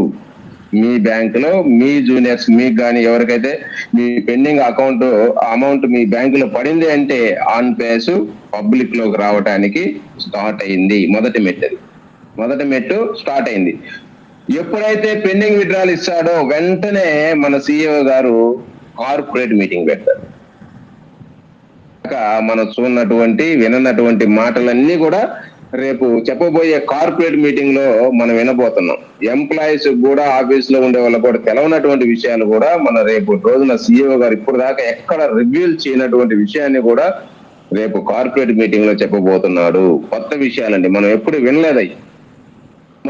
Speaker 1: మీ బ్యాంక్ లో, మీ జూనియర్స్ మీకు కానీ ఎవరికైతే మీ పెండింగ్ అకౌంట్ అమౌంట్ మీ బ్యాంక్ లో పడింది అంటే ఆన్ పేస్ పబ్లిక్ లోకి రావడానికి స్టార్ట్ అయింది. మొదటి మెట్టు స్టార్ట్ అయింది. ఎప్పుడైతే పెండింగ్ విత్డ్రాల్ ఇస్తాడో వెంటనే మన సిఇఓ గారు కార్పొరేట్ మీటింగ్ పెడతారు. మనం చూడనటువంటి విననటువంటి మాటలన్నీ కూడా రేపు చెప్పబోయే కార్పొరేట్ మీటింగ్ లో మనం వినబోతున్నాం. ఎంప్లాయీస్ కూడా, ఆఫీస్ లో ఉండే వాళ్ళకు కూడా తెలవనటువంటి విషయాలు కూడా మన రేపు రోజున సిఇఓ గారు ఇప్పుడు దాకా ఎక్కడ రివ్యూల్ చేయనటువంటి విషయాన్ని కూడా రేపు కార్పొరేట్ మీటింగ్ లో చెప్పబోతున్నాడు. కొత్త విషయాలండి, మనం ఎప్పుడు వినలేదయ్యి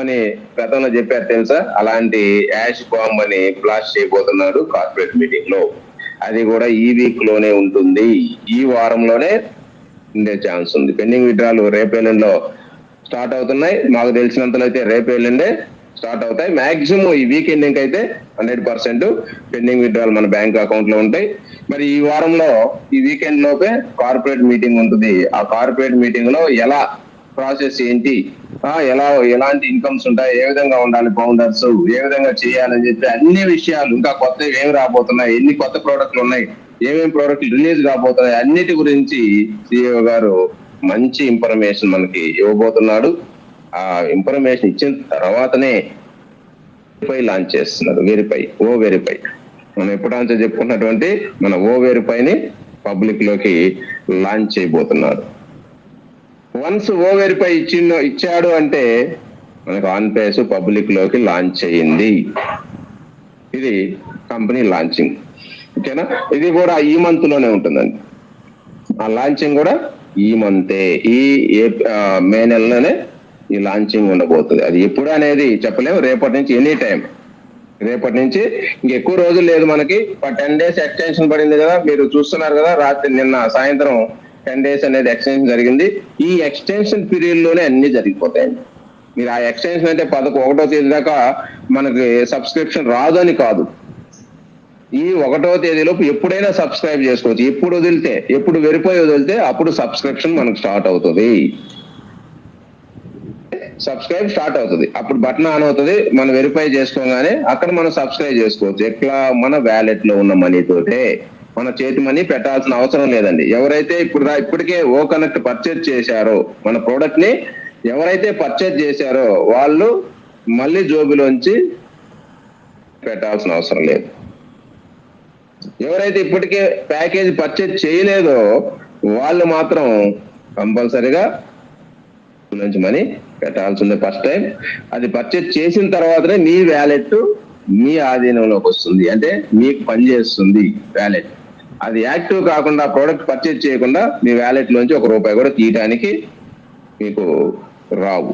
Speaker 1: అని గతంలో చెప్పారు తెలుసా. అలాంటి యాష్ బాంబ్ అని బ్లాస్ట్ చేయబోతున్నాడు కార్పొరేట్ మీటింగ్ లో. అది కూడా ఈ వీక్ లోనే ఉంటుంది, ఈ వారంలోనే ఉండే ఛాన్స్ ఉంది. పెండింగ్ విత్డ్రాలు రేపు ఎల్లుండిలో స్టార్ట్ అవుతున్నాయి. మాకు తెలిసినంతలో అయితే రేపు ఎల్లుండే స్టార్ట్ అవుతాయి. మాక్సిమం ఈ వీక్ ఎండింగ్ అయితే 100% పెండింగ్ విత్డ్రాల్ మన బ్యాంక్ అకౌంట్ లో ఉంటాయి. మరి ఈ వారంలో ఈ వీకెండ్ లోపే కార్పొరేట్ మీటింగ్ ఉంటుంది. ఆ కార్పొరేట్ మీటింగ్ లో ఎలా ప్రాసెస్ ఏంటి, ఎలాంటి ఇన్కమ్స్ ఉంటాయి, ఏ విధంగా ఉండాలి ఫౌండర్స్, ఏ విధంగా చేయాలని చెప్పి అన్ని విషయాలు, ఇంకా కొత్త ఏమి రాబోతున్నాయి, ఎన్ని కొత్త ప్రోడక్ట్లు ఉన్నాయి, ఏమేమి ప్రోడక్ట్లు రిలీజ్ కాబోతున్నాయి, అన్నిటి గురించి సిఇఓ గారు మంచి ఇన్ఫర్మేషన్ మనకి ఇవ్వబోతున్నాడు. ఆ ఇన్ఫర్మేషన్ ఇచ్చిన తర్వాతనే వెరిఫై లాంచ్ చేస్తున్నారు. వెరిఫై మనం ఎప్పుడంతా చెప్పుకున్నటువంటి మన వెరిఫైని పబ్లిక్ లోకి లాంచ్ చేయబోతున్నారు. వన్స్ వెరిఫై ఇచ్చాడు అంటే మనకు ఆన్ పేస్ పబ్లిక్ లోకి లాంచ్ అయ్యింది. ఇది కంపెనీ లాంచింగ్, ఓకేనా. ఇది కూడా ఈ మంత్ లోనే ఉంటుందండి. ఆ లాంచింగ్ కూడా ఈ మంతే, ఈ మే నెలలోనే ఈ లాంచింగ్ ఉండబోతుంది. అది ఎప్పుడు అనేది చెప్పలేము. రేపటి నుంచి ఎనీ టైం, రేపటి నుంచి ఇంకెక్కువ రోజులు లేదు మనకి. 10 days ఎక్స్టెన్షన్ పడింది కదా, మీరు చూస్తున్నారు కదా. నిన్న సాయంత్రం 10 days అనేది ఎక్స్టెన్షన్ జరిగింది. ఈ ఎక్స్టెన్షన్ పీరియడ్ లోనే అన్ని జరిగిపోతాయండి. మీరు ఆ ఎక్స్టెన్షన్ అంటే 11వ తేదీ దాకా మనకి సబ్స్క్రిప్షన్ రాదు అని కాదు. ఈ 1వ తేదీలోపు ఎప్పుడైనా సబ్స్క్రైబ్ చేసుకోవచ్చు. ఎప్పుడు వెరిఫై వదిలితే అప్పుడు సబ్స్క్రిప్షన్ మనకు స్టార్ట్ అవుతుంది. సబ్స్క్రైబ్ స్టార్ట్ అవుతుంది, అప్పుడు బటన్ ఆన్ అవుతుంది. మనం వెరిఫై చేసుకోగానే అక్కడ మనం సబ్స్క్రైబ్ చేసుకోవచ్చు. ఎట్లా? మన వ్యాలెట్ లో ఉన్న మనీ తోటే. మన చేతి మనీ పెట్టాల్సిన అవసరం లేదండి. ఎవరైతే ఇప్పటికే కనెక్ట్ పర్చేజ్ చేశారో, మన ప్రోడక్ట్ ని ఎవరైతే పర్చేజ్ చేశారో వాళ్ళు మళ్ళీ జోబులోంచి పెట్టాల్సిన అవసరం లేదు. ఎవరైతే ఇప్పటికే ప్యాకేజ్ పర్చేజ్ చేయలేదో వాళ్ళు మాత్రం కంపల్సరీగా నుంచి మనీ పెట్టాల్సి ఉంది ఫస్ట్ టైం. అది పర్చేజ్ చేసిన తర్వాతనే మీ వ్యాలెట్ మీ ఆధీనంలోకి వస్తుంది, అంటే మీకు పనిచేస్తుంది వ్యాలెట్. అది యాక్టివ్ కాకుండా ప్రోడక్ట్ పర్చేజ్ చేయకుండా మీ వ్యాలెట్ లోంచి ₹1 కూడా తీయడానికి మీకు రావు,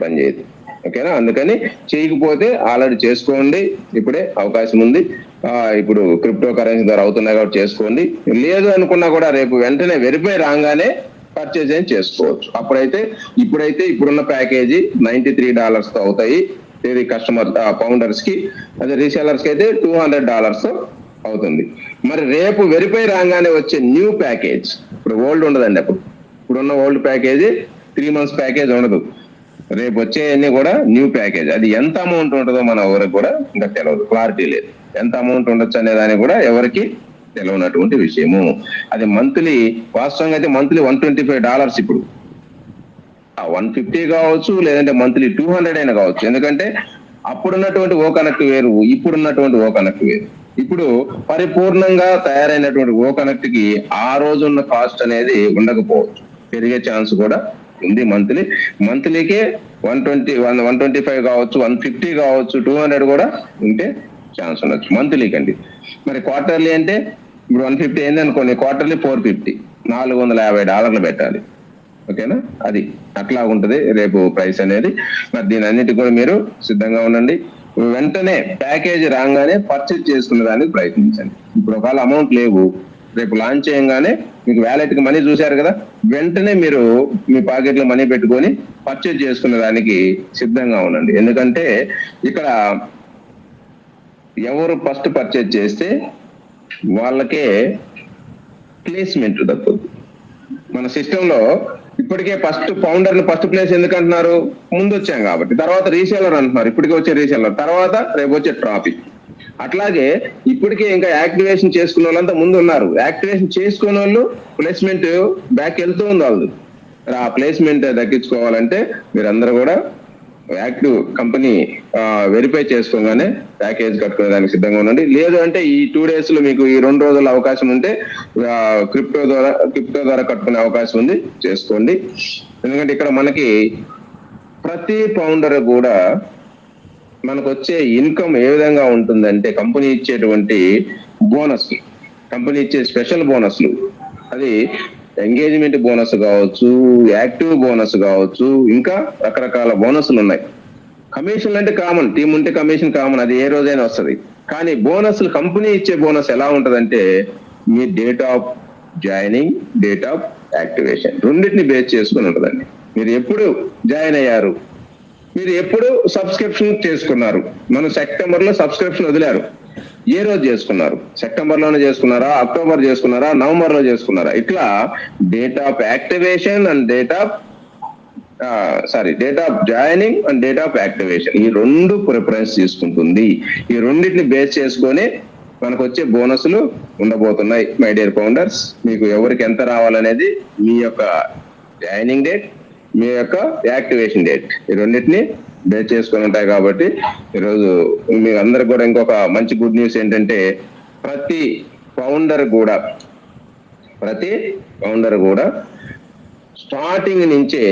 Speaker 1: పనిచేయదు. ఓకేనా? అందుకని చేయకపోతే ఆల్రెడీ చేసుకోండి, ఇప్పుడే అవకాశం ఉంది. ఇప్పుడు క్రిప్టో కరెన్సీ ద్వారా అవుతున్నాయి కాబట్టి చేసుకోండి. లేదు అనుకున్నా కూడా రేపు వెంటనే వెరిఫై రాగానే పర్చేజ్ ఏం చేసుకోవచ్చు. ఇప్పుడైతే ఇప్పుడున్న ప్యాకేజీ $93 తో అవుతాయి. ఇది కస్టమర్ ఫౌండర్స్ కి, అదే రీసెలర్స్ కి అయితే $200 అవుతుంది. మరి రేపు వెరిఫై రాగానే వచ్చే న్యూ ప్యాకేజ్, ఇప్పుడు ఓల్డ్ ఉండదండి, ఇప్పుడున్న ఓల్డ్ ప్యాకేజీ 3 months ప్యాకేజ్ ఉండదు. రేపు వచ్చేవన్నీ కూడా న్యూ ప్యాకేజ్. అది ఎంత అమౌంట్ ఉంటుందో మన ఎవరికి కూడా ఇంకా తెలియదు, క్లారిటీ లేదు. ఎంత అమౌంట్ ఉండొచ్చు అనే దానికి కూడా ఎవరికి తెలియనటువంటి విషయము. అది మంత్లీ, వాస్తవంగా అయితే మంత్లీ $125 ఇప్పుడు 150 కావచ్చు, లేదంటే మంత్లీ 200 అయినా కావచ్చు. ఎందుకంటే అప్పుడున్నటువంటి ఓ కనెక్ట్ వేరు, ఇప్పుడున్నటువంటి ఓ కనెక్ట్ వేరు. ఇప్పుడు పరిపూర్ణంగా తయారైనటువంటి ఓ కనెక్ట్ కి ఆ రోజు ఉన్న కాస్ట్ అనేది ఉండకపోవచ్చు, పెరిగే ఛాన్స్ కూడా ఉంది. మంత్లీకే 125 కావచ్చు, 150 కావచ్చు, 200 కూడా ఉంటే ఛాన్స్ ఉండొచ్చు మంత్లీకి అండి. మరి క్వార్టర్లీ అంటే ఇప్పుడు 150 అయింది అనుకోండి, క్వార్టర్లీ 450, $450 పెట్టాలి. ఓకేనా? అది అట్లా ఉంటుంది రేపు ప్రైస్ అనేది. మరి దీని అన్నిటికీ కూడా మీరు సిద్ధంగా ఉండండి. వెంటనే ప్యాకేజ్ రాగానే పర్చేజ్ చేసుకునే దానికి ప్రయత్నించండి. ఇప్పుడు ఒకవేళ అమౌంట్ లేవు, రేపు లాంచ్ చేయగానే మీకు వ్యాలెట్ కి మనీ చూశారు కదా, వెంటనే మీరు మీ పాకెట్ లో మనీ పెట్టుకొని పర్చేజ్ చేసుకునే దానికి సిద్ధంగా ఉండండి. ఎందుకంటే ఇక్కడ ఎవరు ఫస్ట్ పర్చేజ్ చేస్తే వాళ్ళకే ప్లేస్మెంట్ దక్కుతుంది. మన సిస్టమ్ లో ఇప్పటికే ఫస్ట్ ఫౌండర్ ని ఫస్ట్ ప్లేస్ ఎందుకు అంటున్నారు? ముందు వచ్చాం కాబట్టి. తర్వాత రీసెలర్ అంటున్నారు, ఇప్పటికే వచ్చే రీసెలర్, తర్వాత రేపు వచ్చే ట్రాఫిక్. అట్లాగే ఇప్పటికే ఇంకా యాక్టివేషన్ చేసుకున్న వాళ్ళంతా ముందు ఉన్నారు. యాక్టివేషన్ చేసుకున్న వాళ్ళు ప్లేస్మెంట్ బ్యాక్ వెళ్తూ ఉంది వాళ్ళు. ఆ ప్లేస్మెంట్ దక్కించుకోవాలంటే మీరందరూ కూడా యాక్టివ్ కంపెనీ వెరిఫై చేసుకోగానే ప్యాకేజ్ కట్టుకునే దానికి సిద్ధంగా ఉండండి. లేదు అంటే ఈ 2 days లో మీకు ఈ 2 రోజుల అవకాశం ఉంటే క్రిప్టో ద్వారా కట్టుకునే అవకాశం ఉంది, చేసుకోండి. ఎందుకంటే ఇక్కడ మనకి ప్రతి ఫౌండర్ కూడా మనకు వచ్చే ఇన్కమ్ ఏ విధంగా ఉంటుందంటే, కంపెనీ ఇచ్చేటువంటి బోనస్లు, కంపెనీ ఇచ్చే స్పెషల్ బోనస్లు, అది ఎంగేజ్మెంట్ బోనస్ కావచ్చు, యాక్టివ్ బోనస్ కావచ్చు, ఇంకా రకరకాల బోనస్లు ఉన్నాయి. కమిషన్లు అంటే కామన్, టీం ఉంటే కమిషన్ కామన్, అది ఏ రోజైనా వస్తుంది. కానీ బోనస్లు, కంపెనీ ఇచ్చే బోనస్ ఎలా ఉంటదంటే మీ date of joining, date of activation రెండింటిని బేస్ చేసుకుని ఉంటుందండి. మీరు ఎప్పుడు జాయిన్ అయ్యారు, మీరు ఎప్పుడు సబ్స్క్రిప్షన్ చేసుకున్నారు. మనం సెప్టెంబర్ లో సబ్స్క్రిప్షన్ వదిలారు, ఏ రోజు చేసుకున్నారు? సెప్టెంబర్ లోనే చేసుకున్నారా, అక్టోబర్ చేసుకున్నారా, నవంబర్ లో చేసుకున్నారా? ఇట్లా date of activation and date of joining and date of activation, ఈ 2 ప్రిఫరెన్స్ తీసుకుంటుంది. ఈ రెండింటిని బేస్ చేసుకొని మనకు వచ్చే బోనస్లు ఉండబోతున్నాయి. మై డియర్ ఫౌండర్స్, మీకు ఎవరికి ఎంత రావాలనేది మీ యొక్క జాయినింగ్ డేట్, మీ యొక్క యాక్టివేషన్ డేట్, ఈ రెండింటిని బేస్ చేసుకొని ఉంటాయి. కాబట్టి ఈరోజు మీ అందరికి కూడా ఇంకొక మంచి గుడ్ న్యూస్ ఏంటంటే, ప్రతి ఫౌండర్ కూడా స్టార్టింగ్ నుంచే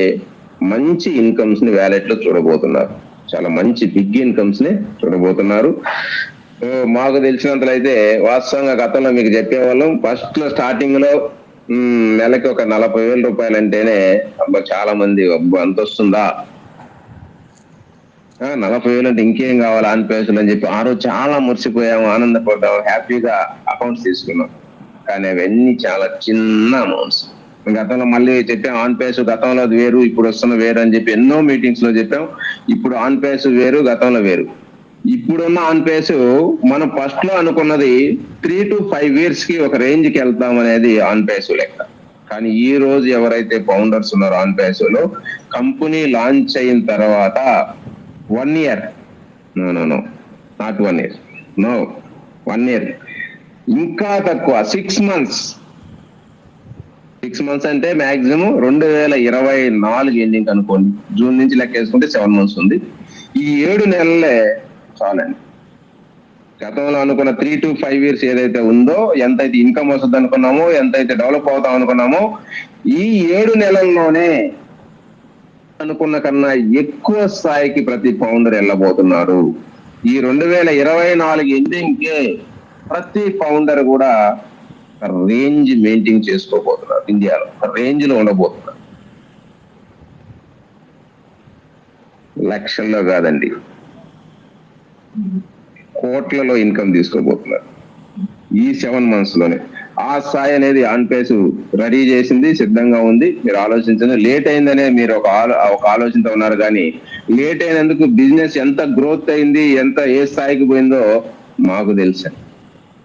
Speaker 1: మంచి ఇన్కమ్స్ ని వ్యాలెట్ లో చూడబోతున్నారు. చాలా మంచి బిగ్ ఇన్కమ్స్ ని చూడబోతున్నారు. మాకు తెలిసినంతలో అయితే వాస్తవంగా గతంలో మీకు చెప్పేవాళ్ళం, ఫస్ట్ లో స్టార్టింగ్ లో నెలకి ఒక ₹40,000 అంటేనే చాలా మంది అంత వస్తుందా, 40,000 అంటే ఇంకేం కావాలి ఆన్ పేసులు అని చెప్పి ఆ రోజు చాలా మురిసిపోయాము, ఆనందపడ్డాము, హ్యాపీగా అకౌంట్స్ తీసుకున్నాం. కానీ అవన్నీ చాలా చిన్న అమౌంట్స్. గతంలో మళ్ళీ చెప్పాం, ఆన్ పేస్ గతంలో వేరు, ఇప్పుడు వస్తున్న వేరు అని చెప్పి ఎన్నో మీటింగ్స్ లో చెప్పాం. ఇప్పుడు ఆన్ పేస్ వేరు, గతంలో వేరు. ఇప్పుడున్న ఆన్ పేస్ మనం ఫస్ట్ లో అనుకున్నది 3 to 5 years కి ఒక రేంజ్ కి వెళ్తాం అనేది ఆన్ పేస్ లెక్క. కానీ ఈ రోజు ఎవరైతే ఫౌండర్స్ ఉన్నారో ఆన్ పేస్ లో, కంపెనీ లాంచ్ అయిన తర్వాత 1 year, నాట్ 1 year, 1 year, ఇంకా తక్కువ 6 months. 6 months అంటే మాక్సిమం 2024 ఎండింగ్ అనుకోండి. జూన్ నుంచి లెక్క వేసుకుంటే 7 months ఉంది. ఈ 7 నెలలే చాలండి. గతంలో అనుకున్న 3 to 5 years ఏదైతే ఉందో, ఎంతైతే ఇన్కమ్ వస్తుంది అనుకున్నామో, ఎంతైతే డెవలప్ అవుతాం అనుకున్నామో, ఈ 7 నెలల్లోనే అనుకున్న కన్నా ఎక్కువ స్థాయికి ప్రతి ఫౌండర్ వెళ్ళబోతున్నారు. ఈ 2024 ఎండింగ్ కే ప్రతి ఫౌండర్ కూడా రేంజ్ మెయింటైన్ చేసుకోబోతున్నారు. ఇండియాలో రేంజ్ లో ఉండబోతున్నారు. లక్షల్లో కాదండి, కోట్లలో ఇన్కమ్ తీసుకోబోతున్నారు ఈ 7 months లోనే. ఆ స్థాయి అనేది ఆన్పేస్ రెడీ చేసింది, సిద్ధంగా ఉంది. మీరు ఆలోచించండి. లేట్ అయిందనే మీరు ఒక ఆలోచనతో ఉన్నారు, కానీ లేట్ అయినందుకు బిజినెస్ ఎంత గ్రోత్ అయింది, ఎంత ఏ స్థాయికి పోయిందో మాకు తెలుసు.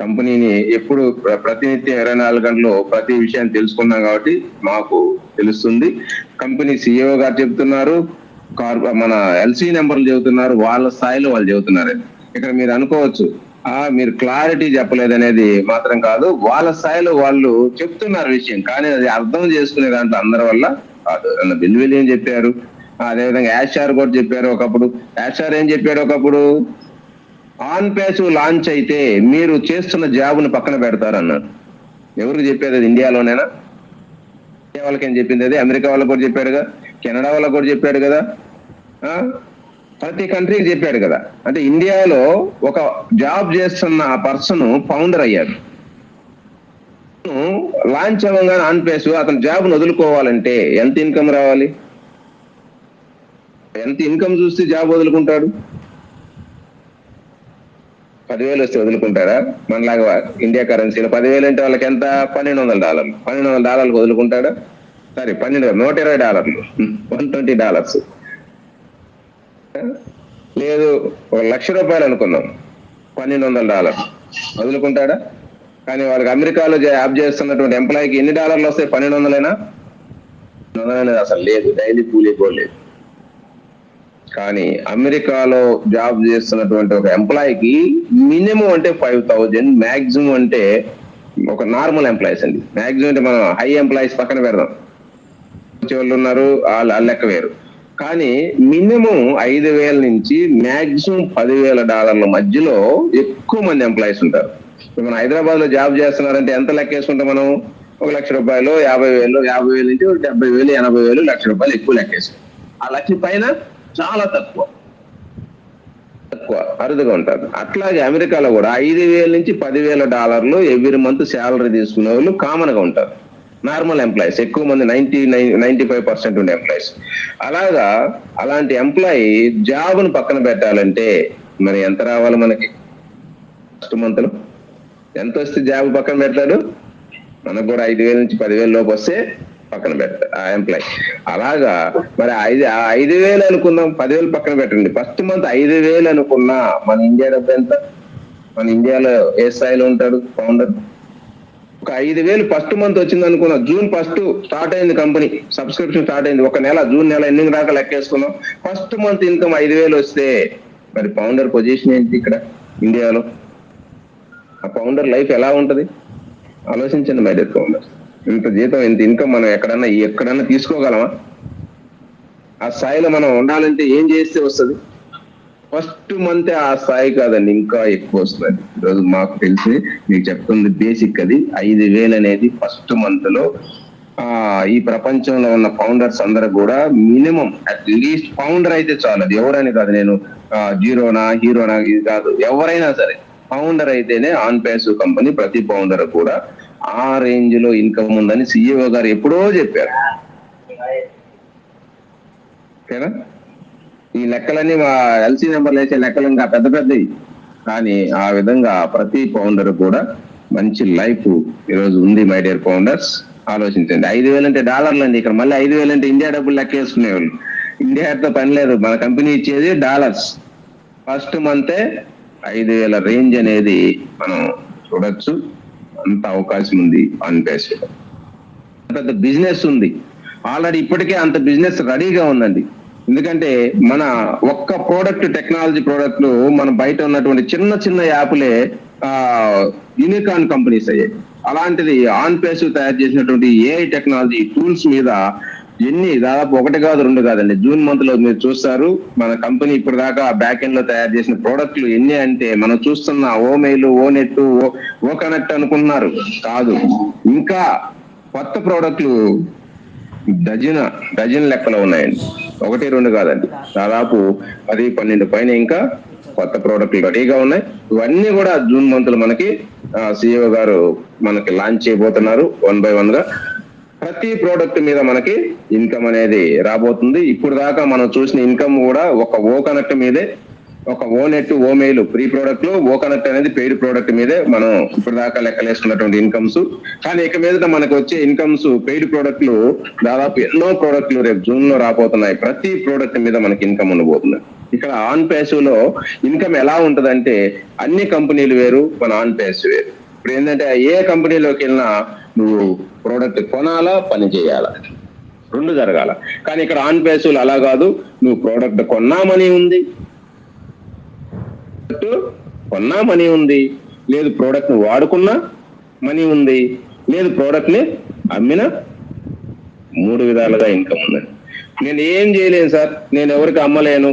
Speaker 1: కంపెనీని ఎప్పుడు ప్రతినిత్యం 24 గంటలు ప్రతి విషయాన్ని తెలుసుకున్నాం కాబట్టి మాకు తెలుస్తుంది. కంపెనీ CEO గారు చెప్తున్నారు, మన LC నెంబర్లు చెబుతున్నారు, వాళ్ళ స్థాయిలో వాళ్ళు చెబుతున్నారు. ఇక్కడ మీరు అనుకోవచ్చు, మీరు క్లారిటీ చెప్పలేదనేది మాత్రం కాదు, వాళ్ళ స్థాయిలో వాళ్ళు చెప్తున్నారు విషయం, కానీ అది అర్థం చేసుకునే దాంట్లో అందరి వల్ల కాదు. బిల్ విలియం చెప్పారు, అదేవిధంగా యాషార్ కూడా చెప్పారు ఒకప్పుడు. యాషార్ ఏం చెప్పాడు ఒకప్పుడు, ఆన్పేస్ లాంచ్ అయితే మీరు చేస్తున్న జాబ్ను పక్కన పెడతారు అన్నాడు. ఎవరికి చెప్పేది? అది ఇండియాలోనేనా? ఇండియా వాళ్ళకి ఏం చెప్పింది అది? అమెరికా వాళ్ళకి కూడా చెప్పాడు కదా, కెనడా వాళ్ళకి కూడా చెప్పాడు కదా, ప్రతి కంట్రీకి చెప్పాడు కదా. అంటే ఇండియాలో ఒక జాబ్ చేస్తున్న పర్సన్ ఫౌండర్ అయ్యాడు, లాంచ్ అవ్వగానే ఆన్పేస్ అతను జాబ్ను వదులుకోవాలంటే ఎంత ఇన్కమ్ రావాలి? ఎంత ఇన్కమ్ చూస్తే జాబ్ వదులుకుంటాడు? 10,000 వస్తే వదులుకుంటారా? మనలాగా ఇండియా కరెన్సీలో 10,000 అంటే వాళ్ళకి ఎంత? $1,200. $1,200 వదులుకుంటాడా? సరే, $120, $120 లేదు, ₹1,00,000 అనుకుందాం, $1,200 వదులుకుంటాడా? కానీ వాళ్ళకి అమెరికాలో జాబ్ చేస్తున్నటువంటి ఎంప్లాయీకి ఎన్ని డాలర్లు వస్తాయి? 1,200 అనేది అసలు లేదు, డైలీ కూలీ కూడా లేదు. కానీ అమెరికాలో జాబ్ చేస్తున్నటువంటి ఒక ఎంప్లాయీకి మినిమం అంటే 5,000, మ్యాక్సిమం అంటే ఒక నార్మల్ ఎంప్లాయీస్ అండి. మ్యాక్సిమం అంటే మనం హై ఎంప్లాయీస్ పక్కన పెడదాం, వాళ్ళు ఉన్నారు, వాళ్ళ లెక్క వేరు. కానీ మినిమం 5,000 నుంచి మ్యాక్సిమం $10,000 మధ్యలో ఎక్కువ మంది ఎంప్లాయీస్ ఉంటారు. మనం హైదరాబాద్ లో జాబ్ చేస్తున్నారంటే ఎంత లెక్క వేసుకుంటాం మనం? ₹1,00,000, 50,000, 50,000 నుంచి 70,000, 80,000, ₹1,00,000 ఎక్కువ లెక్క వేసుకుంటాం. ఆ లక్ష పైన చాలా తక్కువ అరుదుగా ఉంటారు. అట్లాగే అమెరికాలో కూడా 5,000 నుంచి $10,000 ఎవ్రీ మంత్ శాలరీ తీసుకునే వాళ్ళు కామన్ గా ఉంటారు, నార్మల్ ఎంప్లాయీస్. ఎక్కువ మంది 95% ఉండే ఎంప్లాయీస్. అలాంటి ఎంప్లాయీ జాబ్ను పక్కన పెట్టాలంటే మరి ఎంత రావాలి మనకి? ఫస్ట్ మంత్ లో ఎంత వస్తే జాబ్ పక్కన పెడతాడు? మనకు కూడా 5,000 నుంచి 10,000 లోపు వస్తే పక్కన పెడతాడు ఆ ఎంప్లాయీ. అలాగా మరి 5,000 అనుకుందాం, 10,000 పక్కన పెట్టండి. ఫస్ట్ మంత్ 5,000 అనుకున్నా మన ఇండియా డబ్బు ఎంత? మన ఇండియాలో ఏ స్థాయిలో ఉంటాడు ఫౌండర్? ఒక 5,000 ఫస్ట్ మంత్ వచ్చింది అనుకున్నా, June 1 స్టార్ట్ అయింది కంపెనీ, సబ్స్క్రిప్షన్ స్టార్ట్ అయింది, ఒక నెల జూన్ నెల ఎన్నింగ్ దాకా లెక్కేసుకున్నాం. ఫస్ట్ మంత్ ఇన్కమ్ 5,000 వస్తే మరి ఫౌండర్ పొజిషన్ ఏంటి ఇక్కడ ఇండియాలో? ఆ ఫౌండర్ లైఫ్ ఎలా ఉంటది ఆలోచించండి మై డియర్ ఫౌండర్. ఇంత జీతం, ఇంత ఇన్కమ్ మనం ఎక్కడన్నా తీసుకోగలమా? ఆ స్థాయిలో మనం ఉండాలంటే ఏం చేస్తే వస్తుంది? ఫస్ట్ మంత్ ఆ స్థాయి కాదండి, ఇంకా ఎక్కువ వస్తుంది. ఈరోజు మాకు తెలిసి మీకు చెప్తుంది బేసిక్, అది 5,000 అనేది ఫస్ట్ మంత్ లో. ఈ ప్రపంచంలో ఉన్న ఫౌండర్స్ అందరూ కూడా మినిమం అట్లీస్ట్ ఫౌండర్ అయితే చాలు. అది ఎవరైనా కాదు, నేను జీరోనా హీరోనా ఇది కాదు, ఎవరైనా సరే ఫౌండర్ అయితేనే ఆన్పేస్ కంపెనీ ప్రతి ఫౌండర్ కూడా ఆ రేంజ్ లో ఇన్కమ్ ఉందని CEO గారు ఎప్పుడో చెప్పారు. ఓకేనా? ఈ లెక్కలన్నీ మా LC నెంబర్లు వేసే లెక్కలు ఇంకా పెద్ద పెద్దవి, కానీ ఆ విధంగా ప్రతి ఫౌండర్ కూడా మంచి లైఫ్ ఈరోజు ఉంది. మై డియర్ ఫౌండర్స్, ఆలోచించండి. 5,000 అంటే డాలర్లు అండి. ఇక్కడ మళ్ళీ 5,000 అంటే ఇండియా డబ్బులు లెక్క వేసుకునేవాళ్ళు. ఇండియాతో పని లేదు, మన కంపెనీ ఇచ్చేది డాలర్స్. ఫస్ట్ మంతే 5,000 రేంజ్ అనేది మనం చూడొచ్చు. అంత అవకాశం ఉంది ఆన్పేస్. పెద్ద బిజినెస్ ఉంది ఆల్రెడీ, ఇప్పటికే అంత బిజినెస్ రెడీగా ఉందండి. ఎందుకంటే మన ఒక్క ప్రోడక్ట్, టెక్నాలజీ ప్రోడక్ట్ మన బయట ఉన్నటువంటి చిన్న చిన్న యాప్లే యూనికార్న్ కంపెనీస్ అయ్యాయి. అలాంటిది ఆన్పేస్ తయారు చేసినటువంటి AI టెక్నాలజీ టూల్స్ మీద ఎన్ని దాదాపు ఒకటి కాదు రెండు కాదండి, జూన్ మంత్ లో మీరు చూస్తారు మన కంపెనీ ఇప్పుడు దాకా బ్యాక్ ఎండ్ లో తయారు చేసిన ప్రోడక్ట్లు ఎన్ని అంటే మనం చూస్తున్న ఓ మెయిల్, ఓ నెట్, ఓ కనెక్ట్ అనుకుంటున్నారు, కాదు ఇంకా కొత్త ప్రోడక్ట్లు డజన్ లెక్కలో ఉన్నాయండి, ఒకటి రెండు కాదండి, దాదాపు 10-12 పైన ఇంకా కొత్త ప్రోడక్ట్లు రెడీగా ఉన్నాయి. ఇవన్నీ కూడా జూన్ మంత్ లో మనకి సిఇఓ గారు మనకి లాంచ్ చేయబోతున్నారు 1 by 1 గా. ప్రతి ప్రోడక్ట్ మీద మనకి ఇన్కమ్ అనేది రాబోతుంది. ఇప్పుడు దాకా మనం చూసిన ఇన్కమ్ కూడా ఒక ఓ కనెక్ట్ మీదే, ఒక ఓ నెట్, ఓ మెయిల్ ప్రీ ప్రోడక్ట్ లో, ఓ కనెక్ట్ అనేది పెయిడ్ ప్రోడక్ట్ మీదే మనం ఇప్పుడు దాకా లెక్కలేసుకున్నటువంటి ఇన్కమ్స్. కానీ ఇక మీదట మనకు వచ్చే ఇన్కమ్స్ పెయిడ్ ప్రోడక్ట్లు దాదాపు ఎన్నో ప్రోడక్ట్లు రేపు జూన్ లో రాబోతున్నాయి. ప్రతి ప్రోడక్ట్ మీద మనకి ఇన్కమ్ ఉండబోతుంది. ఇక్కడ ఆన్ ప్యాసివ్ లో ఇన్కమ్ ఎలా ఉంటదంటే అన్ని కంపెనీలు వేరు, మన ఆన్ ప్యాసివ్ వేరు. ఇప్పుడు ఏంటంటే ఏ కంపెనీలోకి వెళ్ళినా నువ్వు ప్రోడక్ట్ కొనాలా, పని చేయాలా, రెండు జరగాల. కానీ ఇక్కడ ఆన్ ప్యాసివ్ అలా కాదు, నువ్వు ప్రోడక్ట్ కొన్నా మనీ ఉంది, లేదు ప్రోడక్ట్ ని వాడుకున్నా మనీ ఉంది, లేదు ప్రోడక్ట్ ని అమ్మినా, 3 విధాలుగా ఇన్కమ్ ఉందండి. నేను ఏం చేయలేను సార్, నేను ఎవరికి అమ్మలేను,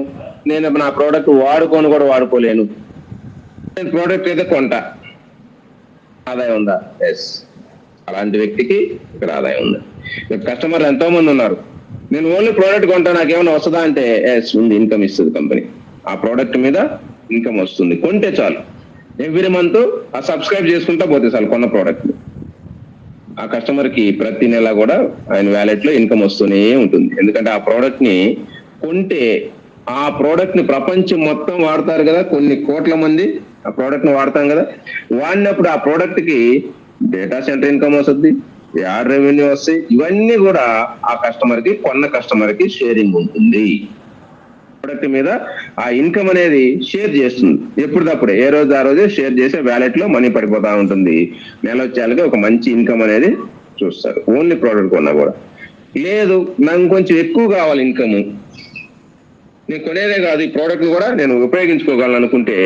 Speaker 1: నేను నా ప్రోడక్ట్ వాడుకొని కూడా వాడుకోలేను, నేను ప్రోడక్ట్ అయితే కొంటా, ఆదాయం ఉందా? ఎస్, అలాంటి వ్యక్తికి ఇక్కడ ఆదాయం ఉంది. కస్టమర్లు ఎంతో మంది ఉన్నారు, నేను ఓన్లీ ప్రోడక్ట్ కొంటా నాకేమైనా వస్తుందా అంటే ఎస్ ఉంది, ఇన్కమ్ ఇస్తుంది కంపెనీ, ఆ ప్రోడక్ట్ మీద ఇన్కమ్ వస్తుంది. కొంటే చాలు, ఎవ్రీ మంత్ ఆ సబ్స్క్రైబ్ చేసుకుంటా పోతే చాలు కొన్న ప్రోడక్ట్, ఆ కస్టమర్ కి ప్రతి నెల కూడా ఆయన వ్యాలెట్ లో ఇన్కమ్ వస్తూనే ఉంటుంది. ఎందుకంటే ఆ ప్రోడక్ట్ ని కొంటే ఆ ప్రోడక్ట్ ని ప్రపంచం మొత్తం వాడతారు కదా, కొన్ని కోట్ల మంది ఆ ప్రోడక్ట్ ని వాడతాం కదా, వాడినప్పుడు ఆ ప్రోడక్ట్ కి డేటా సెంటర్ ఇన్కమ్ వస్తుంది, యాడ్ రెవెన్యూ వస్తాయి, ఇవన్నీ కూడా ఆ కస్టమర్ కి, కొన్న కస్టమర్ కి షేరింగ్ ఉంటుంది. ప్రోడక్ట్ మీద ఆ ఇన్కమ్ అనేది షేర్ చేస్తుంది, ఎప్పటికప్పుడే ఏ రోజు ఆ రోజే షేర్ చేసే వ్యాలెట్ లో మనీ పడిపోతా ఉంటుంది. నెల వచ్చేళ్ళకి ఒక మంచి ఇన్కమ్ అనేది చూస్తారు, ఓన్లీ ప్రోడక్ట్ కొన్నా కూడా. లేదు నాకు కొంచెం ఎక్కువ కావాలి ఇన్కమ్, నేను కొనేదే కాదు ఈ ప్రోడక్ట్ కూడా నేను ఉపయోగించుకోగలను అనుకుంటే,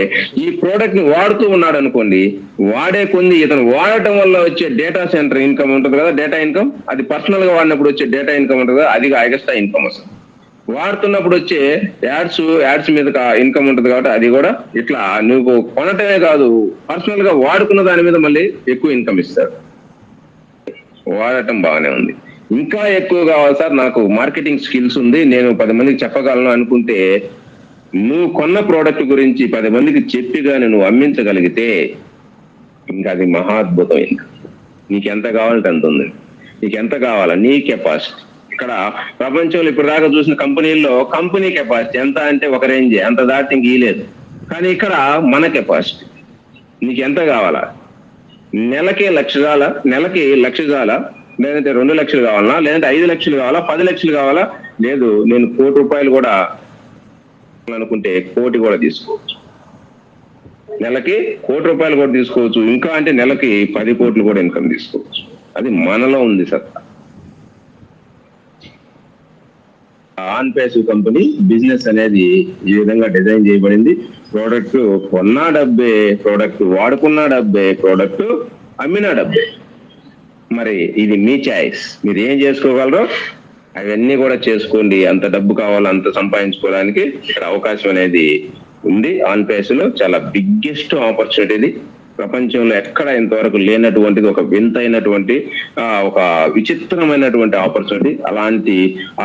Speaker 1: ఈ ప్రోడక్ట్ ని వాడుతూ ఉన్నాడు అనుకోండి, వాడే కొన్ని ఇతను వాడటం వల్ల వచ్చే డేటా సెంటర్ ఇన్కమ్ ఉంటుంది కదా, డేటా ఇన్కమ్, అది పర్సనల్ గా వాడినప్పుడు వచ్చే డేటా ఇన్కమ్ ఉంటుంది కదా, అది ఎక్స్ట్రా ఇన్కమ్ వస్తుంది. వాడుతున్నప్పుడు వచ్చే యాడ్స్ మీద ఇన్కమ్ ఉంటుంది కాబట్టి అది కూడా ఇట్లా నువ్వు కొనటమే కాదు, పర్సనల్ గా వాడుకున్న దాని మీద మళ్ళీ ఎక్కువ ఇన్కమ్ ఇస్తారు. వాడటం బాగానే ఉంది, ఇంకా ఎక్కువ కావాలి సార్, నాకు మార్కెటింగ్ స్కిల్స్ ఉంది, నేను 10 మందికి చెప్పగలను అనుకుంటే, నువ్వు కొన్న ప్రోడక్ట్ గురించి 10 మందికి చెప్పిగానే నువ్వు అమ్మించగలిగితే ఇంకా అది మహా అద్భుతం. ఇంకా నీకెంత కావాలంటే అంత ఉంది, నీకెంత కావాలా నీ కెపాసిటీ. ఇక్కడ ప్రపంచంలో ఇప్పుడు దాకా చూసిన కంపెనీల్లో కంపెనీ కెపాసిటీ ఎంత అంటే ఒక రేంజ్, అంత దాటి ఇంక ఇలేదు. కానీ ఇక్కడ మన కెపాసిటీ, నీకు ఎంత కావాలా, నెలకి 1,00,000 కావాలా, నెలకి 1,00,000 కావాలా, లేదంటే 2 లక్షలు కావాలా, లేదంటే 5 లక్షలు కావాలా, 10 లక్షలు కావాలా, లేదు నేను ₹1,00,00,000 కూడా అనుకుంటే 1,00,00,000 కూడా తీసుకోవచ్చు, నెలకి ₹1,00,00,000 కూడా తీసుకోవచ్చు, ఇంకా అంటే నెలకి 10 కోట్లు కూడా ఇన్కమ్ తీసుకోవచ్చు. అది మనలో ఉంది sir. On passive company business అనేది ఈ విధంగా డిజైన్ చేయబడింది. ప్రోడక్ట్ కొన్నా డబ్బే, ప్రోడక్ట్ వాడుకున్నా డబ్బే, ప్రోడక్ట్ అమ్మినా డబ్బే. మరి ఇది మీ చాయిస్, మీరు ఏం చేసుకోగలరో అవన్నీ కూడా చేసుకోండి. అంత డబ్బు కావాలో అంత సంపాదించుకోవడానికి ఇక్కడ అవకాశం అనేది ఉంది. ఆన్ ప్యాసివ్ లో చాలా బిగ్గెస్ట్ ఆపర్చునిటీ ఇది. ప్రపంచంలో ఎక్కడ ఇంతవరకు లేనటువంటిది, ఒక వింతైనటువంటి ఒక విచిత్రమైనటువంటి ఆపర్చునిటీ. అలాంటి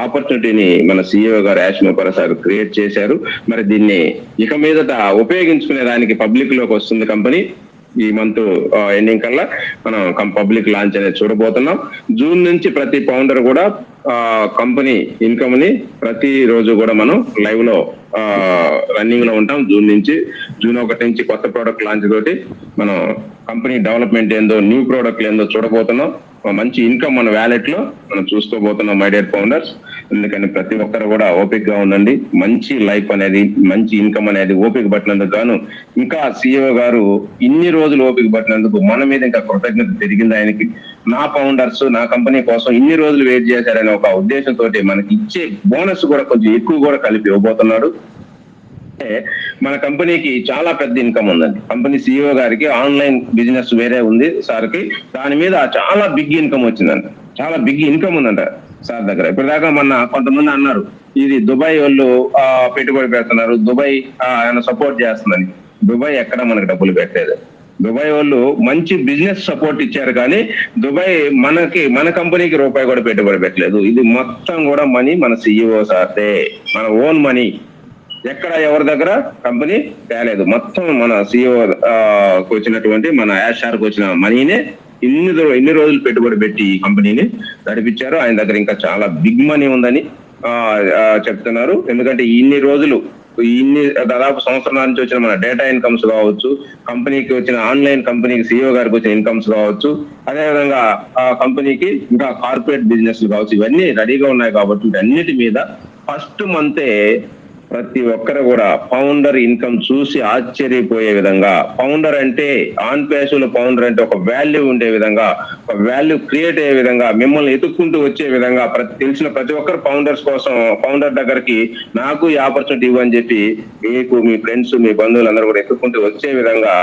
Speaker 1: ఆపర్చునిటీని మన సిఇఓ గారు యాష్మి ప్రసాద్ క్రియేట్ చేశారు. మరి దీన్ని ఇక మీదట ఉపయోగించుకునే దానికి పబ్లిక్ లోకి వస్తుంది కంపెనీ. ఈ మంత్ ఎండింగ్ కల్లా మనం పబ్లిక్ లాంచ్ అనేది చూడబోతున్నాం. జూన్ నుంచి ప్రతి ఫౌండర్ కూడా కంపెనీ ఇన్కమ్ ని ప్రతి రోజు కూడా మనం లైవ్ లో రన్నింగ్ లో ఉంటాం. జూన్ 1 నుంచి కొత్త ప్రోడక్ట్ లాంచ్ తోటి మనం కంపెనీ డెవలప్మెంట్ ఏందో, న్యూ ప్రోడక్ట్ ఏందో చూడబోతున్నాం. మంచి ఇన్కమ్ మన వ్యాలెట్ లో మనం చూసుకోబోతున్నాం మై డియర్ ఫౌండర్స్. అందుకని ప్రతి ఒక్కరు కూడా ఓపిక గా ఉండండి. మంచి లైఫ్ అనేది, మంచి ఇన్కమ్ అనేది ఓపిక పట్టినందుకు గాను ఇంకా సిఇఓ గారు ఇన్ని రోజులు ఓపిక పట్టినందుకు మన మీద ఇంకా కృతజ్ఞత పెరిగింది ఆయనకి. నా ఫౌండర్స్ నా కంపెనీ కోసం ఇన్ని రోజులు వెయిట్ చేశారనే ఒక ఉద్దేశంతో మనకి ఇచ్చే బోనస్ కూడా కొంచెం ఎక్కువ కూడా కలిపి ఇవ్వబోతున్నాడు. మన కంపెనీకి చాలా పెద్ద ఇన్కమ్ ఉందండి. కంపెనీ సిఇఓ గారికి ఆన్లైన్ బిజినెస్ వేరే ఉంది సార్కి, దాని మీద చాలా బిగ్ ఇన్కమ్ వచ్చిందంట, చాలా బిగ్ ఇన్కమ్ ఉందంట. సార్ దగ్గర ఇప్పటిదాకా మొన్న కొంతమంది అన్నారు ఇది దుబాయ్ వాళ్ళు పెట్టుబడి పెడుతున్నారు, దుబాయ్ ఆయన సపోర్ట్ చేస్తుందని. దుబాయ్ ఎక్కడ మనకి డబ్బులు పెట్టలేదు. దుబాయ్ వాళ్ళు మంచి బిజినెస్ సపోర్ట్ ఇచ్చారు, కానీ దుబాయ్ మన కంపెనీకి రూపాయి కూడా పెట్టుబడి పెట్టలేదు. ఇది మొత్తం కూడా మనీ మన సిఇఓ సార్దే, మన ఓన్ మనీ. ఎక్కడ ఎవరి దగ్గర కంపెనీ తేలేదు, మొత్తం మన సిఇఓ వచ్చినటువంటి మన యాషార్కి వచ్చిన మనీనే ఇన్ని రోజులు పెట్టుబడి పెట్టి ఈ కంపెనీని నడిపించారు. ఆయన దగ్గర ఇంకా చాలా బిగ్ మనీ ఉందని చెప్తున్నారు. ఎందుకంటే దాదాపు సంవత్సరాల నుంచి వచ్చిన మన డేటా ఇన్కమ్స్ కావచ్చు, కంపెనీకి వచ్చిన ఆన్లైన్ కంపెనీకి సిఇఓ గారికి వచ్చిన ఇన్కమ్స్ కావచ్చు, అదేవిధంగా ఆ కంపెనీకి ఇంకా కార్పొరేట్ బిజినెస్ కావచ్చు, ఇవన్నీ రెడీగా ఉన్నాయి. కాబట్టి వీటన్నిటి మీద ఫస్ట్ మంతే ప్రతి ఒక్కరు కూడా ఫౌండర్ ఇన్కమ్ చూసి ఆశ్చర్యపోయే విధంగా, ఫౌండర్ అంటే ఆన్ పేసులో ఫౌండర్ అంటే ఒక వాల్యూ ఉండే విధంగా, ఒక వాల్యూ క్రియేట్ అయ్యే విధంగా, మిమ్మల్ని ఎత్తుక్కుంటూ వచ్చే విధంగా తెలిసిన ప్రతి ఒక్కరు ఫౌండర్స్ కోసం ఫౌండర్ దగ్గరికి నాకు ఈ ఆపర్చునిటీ ఇవ్వని చెప్పి మీకు మీ ఫ్రెండ్స్ మీ బంధువులు అందరూ కూడా ఎత్తుక్కుంటూ వచ్చే విధంగా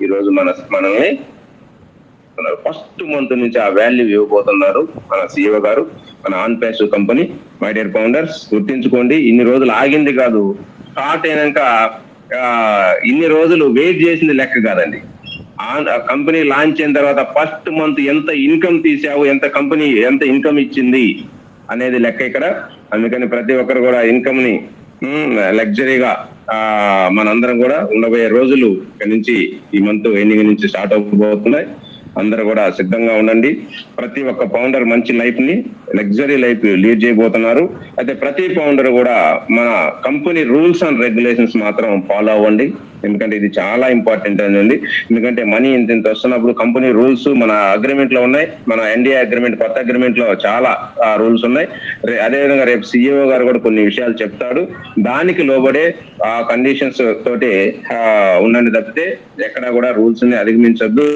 Speaker 1: ఈ రోజు మనల్ని ఫస్ట్ మంత్ నుంచి ఆ వాల్యూ ఇవ్వబోతున్నారు మన సిఇఓ గారు, మన ఆన్ పేసు కంపెనీ. మై డియర్ ఫౌండర్స్, గుర్తించుకోండి, ఇన్ని రోజులు ఆగింది కాదు, స్టార్ట్ అయినాక ఇన్ని రోజులు వెయిట్ చేసింది లెక్క కాదండి. కంపెనీ లాంచ్ అయిన తర్వాత ఫస్ట్ మంత్ ఎంత ఇన్కమ్ తీసావు, ఎంత ఇన్కమ్ ఇచ్చింది అనేది లెక్క ఇక్కడ. అందుకని ప్రతి ఒక్కరు కూడా ఇన్కమ్ ని లగ్జరీగా మనందరం కూడా ఉండబోయే రోజులు ఇక్కడ నుంచి ఈ మంత్ ఎండింగ్ నుంచి స్టార్ట్ అవబోతున్నాయి. అందరూ కూడా సిద్ధంగా ఉండండి. ప్రతి ఒక్క ఫౌండర్ మంచి లైఫ్ ని, లగ్జరీ లైఫ్ లీడ్ చేయబోతున్నారు. అయితే ప్రతి ఫౌండర్ కూడా మన కంపెనీ రూల్స్ అండ్ రెగ్యులేషన్స్ మాత్రం ఫాలో అవ్వండి. ఎందుకంటే ఇది చాలా ఇంపార్టెంట్ అండి. ఎందుకంటే మనీ ఇంత వస్తున్నప్పుడు కంపెనీ రూల్స్ మన అగ్రిమెంట్ లో ఉన్నాయి. మన ఎన్డీఏ అగ్రిమెంట్, కొత్త అగ్రిమెంట్ లో చాలా రూల్స్ ఉన్నాయి. అదేవిధంగా రేపు సిఇఓ గారు కూడా కొన్ని విషయాలు చెప్తాడు. దానికి లోబడే ఆ కండిషన్స్ తోటి ఉండండి తప్పితే ఎక్కడా కూడా రూల్స్ ని అధిగమించద్దు.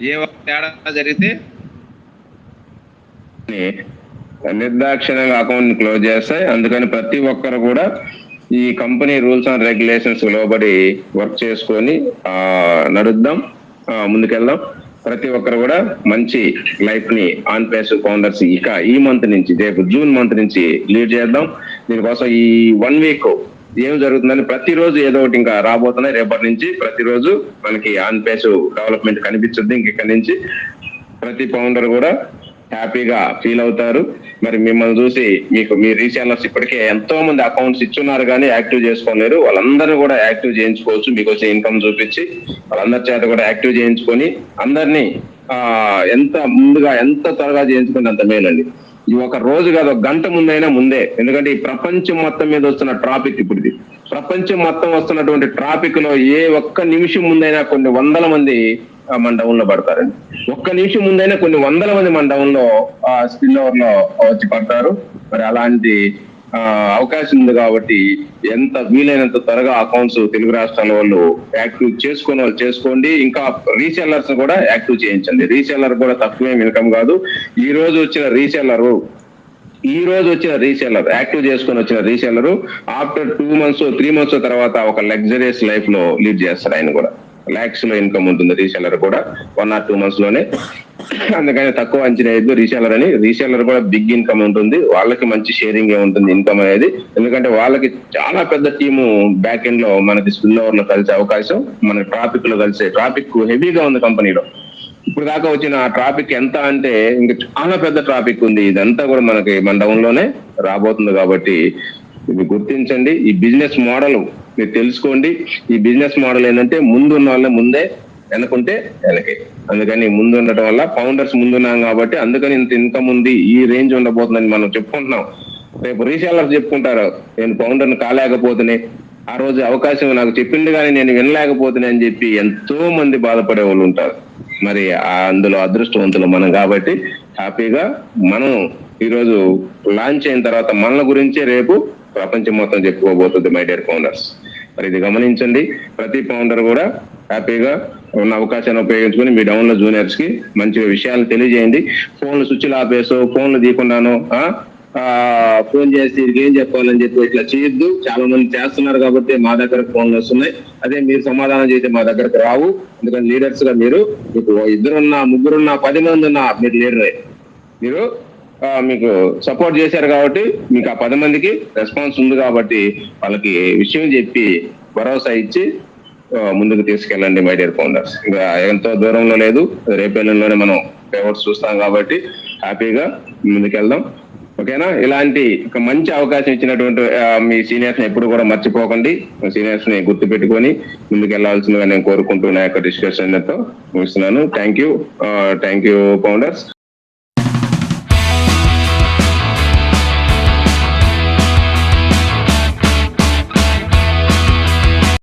Speaker 3: ఏ ఒక్క తేడా జరిగితే
Speaker 1: నిర్దాక్షిణ్యంగా అకౌంట్ ని క్లోజ్ చేస్తాయి. అందుకని ప్రతి ఒక్కరు కూడా ఈ కంపెనీ రూల్స్ అండ్ రెగ్యులేషన్స్ లోబడి వర్క్ చేసుకొని నడుద్దాం, ముందుకెళ్దాం. ప్రతి ఒక్కరు కూడా మంచి లైఫ్ ని ఆన్ పేస్ ఫౌండర్స్ ఇక ఈ మంత్ నుంచి, రేపు జూన్ మంత్ నుంచి లీడ్ చేద్దాం. దీనికోసం ఈ 1 వీక్ ఏం జరుగుతుందని ప్రతిరోజు ఏదో ఒకటి ఇంకా రాబోతున్నాయి. రేపటి నుంచి ప్రతిరోజు మనకి ఆన్ పేస్ డెవలప్మెంట్ కనిపించుద్ది. ఇక్కడ నుంచి ప్రతి ఫౌండర్ కూడా హ్యాపీగా ఫీల్ అవుతారు. మరి మిమ్మల్ని చూసి మీ రీసెల్లర్స్ ఇప్పటికే ఎంతో మంది అకౌంట్స్ ఇచ్చున్నారు కానీ యాక్టివ్ చేసుకోలేరు. వాళ్ళందరూ కూడా యాక్టివ్ చేయించుకోవచ్చు. మీకు వచ్చే ఇన్కమ్ చూపించి వాళ్ళందరి చేత కూడా యాక్టివ్ చేయించుకొని అందరినీ ఎంత త్వరగా చేయించుకుంటే అంత మేలండి. ఈ ఒక రోజు కాదు, ఒక గంట ముందైనా ముందే. ఎందుకంటే ఈ ప్రపంచం మొత్తం మీద వస్తున్న ట్రాఫిక్, ఇప్పుడు ఇది ప్రపంచం మొత్తం వస్తున్నటువంటి ట్రాఫిక్ లో ఏ ఒక్క నిమిషం ముందైనా కొన్ని వందల మంది మన డౌన్ లో పడతారండి. ఒక్క నిమిషం ముందైనా కొన్ని వందల మంది మన డౌన్ లో స్పిల్ ఓవర్ లో వచ్చి పడతారు. మరి అలాంటి అవకాశం ఉంది కాబట్టి ఎంత వీలైనంత త్వరగా అకౌంట్స్ తెలుగు రాష్ట్రాల వాళ్ళు యాక్టివ్ చేసుకోండి. ఇంకా రీసెల్లర్స్ కూడా యాక్టివ్ చేయించండి. రీసెల్లర్ కూడా తక్కువేం ఇన్కమ్ కాదు. ఈ రోజు వచ్చిన రీసెల్లర్ యాక్టివ్ చేసుకొని వచ్చిన రీసెల్లర్ ఆఫ్టర్ 2 months 3 months తర్వాత ఒక లగ్జరియస్ లైఫ్ లో లీడ్ చేస్తారు. ఆయన కూడా లాక్స్ లో ఇన్కమ్ ఉంటుంది రీసెల్లర్ కూడా 1 or 2 months లోనే. అందుకని తక్కువ అంచనా వేయద్దు రీసెల్లర్ అని. రీసెల్లర్ కూడా బిగ్ ఇన్కమ్ ఉంటుంది, వాళ్ళకి మంచి షేరింగ్ ఉంటుంది ఇన్కమ్ అనేది. ఎందుకంటే వాళ్ళకి చాలా పెద్ద టీము బ్యాక్ ఎండ్ లో మనకి స్పిల్ ఓవర్ లో కలిసే అవకాశం, మన ట్రాఫిక్ లో కలిసే ట్రాఫిక్ హెవీగా ఉంది కంపెనీలో. ఇప్పుడు దాకా వచ్చిన ట్రాఫిక్ ఎంత అంటే ఇంకా చాలా పెద్ద ట్రాఫిక్ ఉంది. ఇదంతా కూడా మన డౌన్ లోనే రాబోతుంది. కాబట్టి ఇది గుర్తించండి. ఈ బిజినెస్ మోడల్ మీరు తెలుసుకోండి. ఈ బిజినెస్ మోడల్ ఏంటంటే ముందున్న వాళ్ళే ముందే, వెనకుంటే వెనకే. అందుకని ముందు ఉండటం వల్ల ఫౌండర్స్ ముందున్నాం కాబట్టి అందుకని ఇంత ఇన్కమ్ ఉంది, ఈ రేంజ్ ఉండబోతుందని మనం చెప్పుకుంటున్నాం. రేపు రీసెల్లర్స్ చెప్పుకుంటారు నేను ఫౌండర్ని కాలేకపోతున్నాయి, ఆ రోజు అవకాశం నాకు చెప్పింది కానీ నేను వినలేకపోతున్నాయి అని చెప్పి ఎంతో మంది బాధపడే వాళ్ళు ఉంటారు. మరి అందులో అదృష్టవంతులు మనం కాబట్టి హ్యాపీగా మనం ఈరోజు లాంచ్ అయిన తర్వాత మన గురించే రేపు ప్రపంచం మొత్తం చెప్పుకోబోతుంది మై డియర్ ఫౌండర్స్. మరి ఇది గమనించండి. ప్రతి ఫౌండర్ కూడా హ్యాపీగా ఉన్న అవకాశాన్ని ఉపయోగించుకొని మీ డౌన్ లో జూనియర్స్ కి మంచి విషయాలు తెలియజేయండి. ఫోన్లు స్విచ్లు ఆపేసో, ఫోన్లు తీయకుండానో ఫోన్ చేసి వీరికి ఏం చెప్పాలని చెప్పి ఇట్లా చేయొద్దు. చాలా మంది చేస్తున్నారు కాబట్టి మా దగ్గరకు ఫోన్లు వస్తున్నాయి. అదే మీరు సమాధానం చేస్తే మా దగ్గరకు రావు. ఎందుకంటే లీడర్స్ గా మీరు మీకు 2 ముగ్గురున్నా 10 మంది ఉన్నా మీరు లీడరే. మీరు మీకు సపోర్ట్ చేశారు కాబట్టి మీకు ఆ 10 మందికి రెస్పాన్స్ ఉంది కాబట్టి వాళ్ళకి విషయం చెప్పి భరోసా ఇచ్చి ముందుకు తీసుకెళ్ళండి మై డియర్ ఫౌండర్స్. ఇంకా ఎంతో దూరంలో లేదు, రేపేళ్ళలోనే మనం పేవర్స్ చూస్తాం కాబట్టి హ్యాపీగా ముందుకెళ్దాం. ఓకేనా? ఇలాంటి ఒక మంచి అవకాశం ఇచ్చినటువంటి మీ సీనియర్స్ ని ఎప్పుడు కూడా మర్చిపోకండి. సీనియర్స్ ని గుర్తు పెట్టుకొని ముందుకు వెళ్లాల్సిందిగా నేను కోరుకుంటూ నా యొక్క డిస్కషన్ తో ముగిస్తున్నాను. Thank you founders.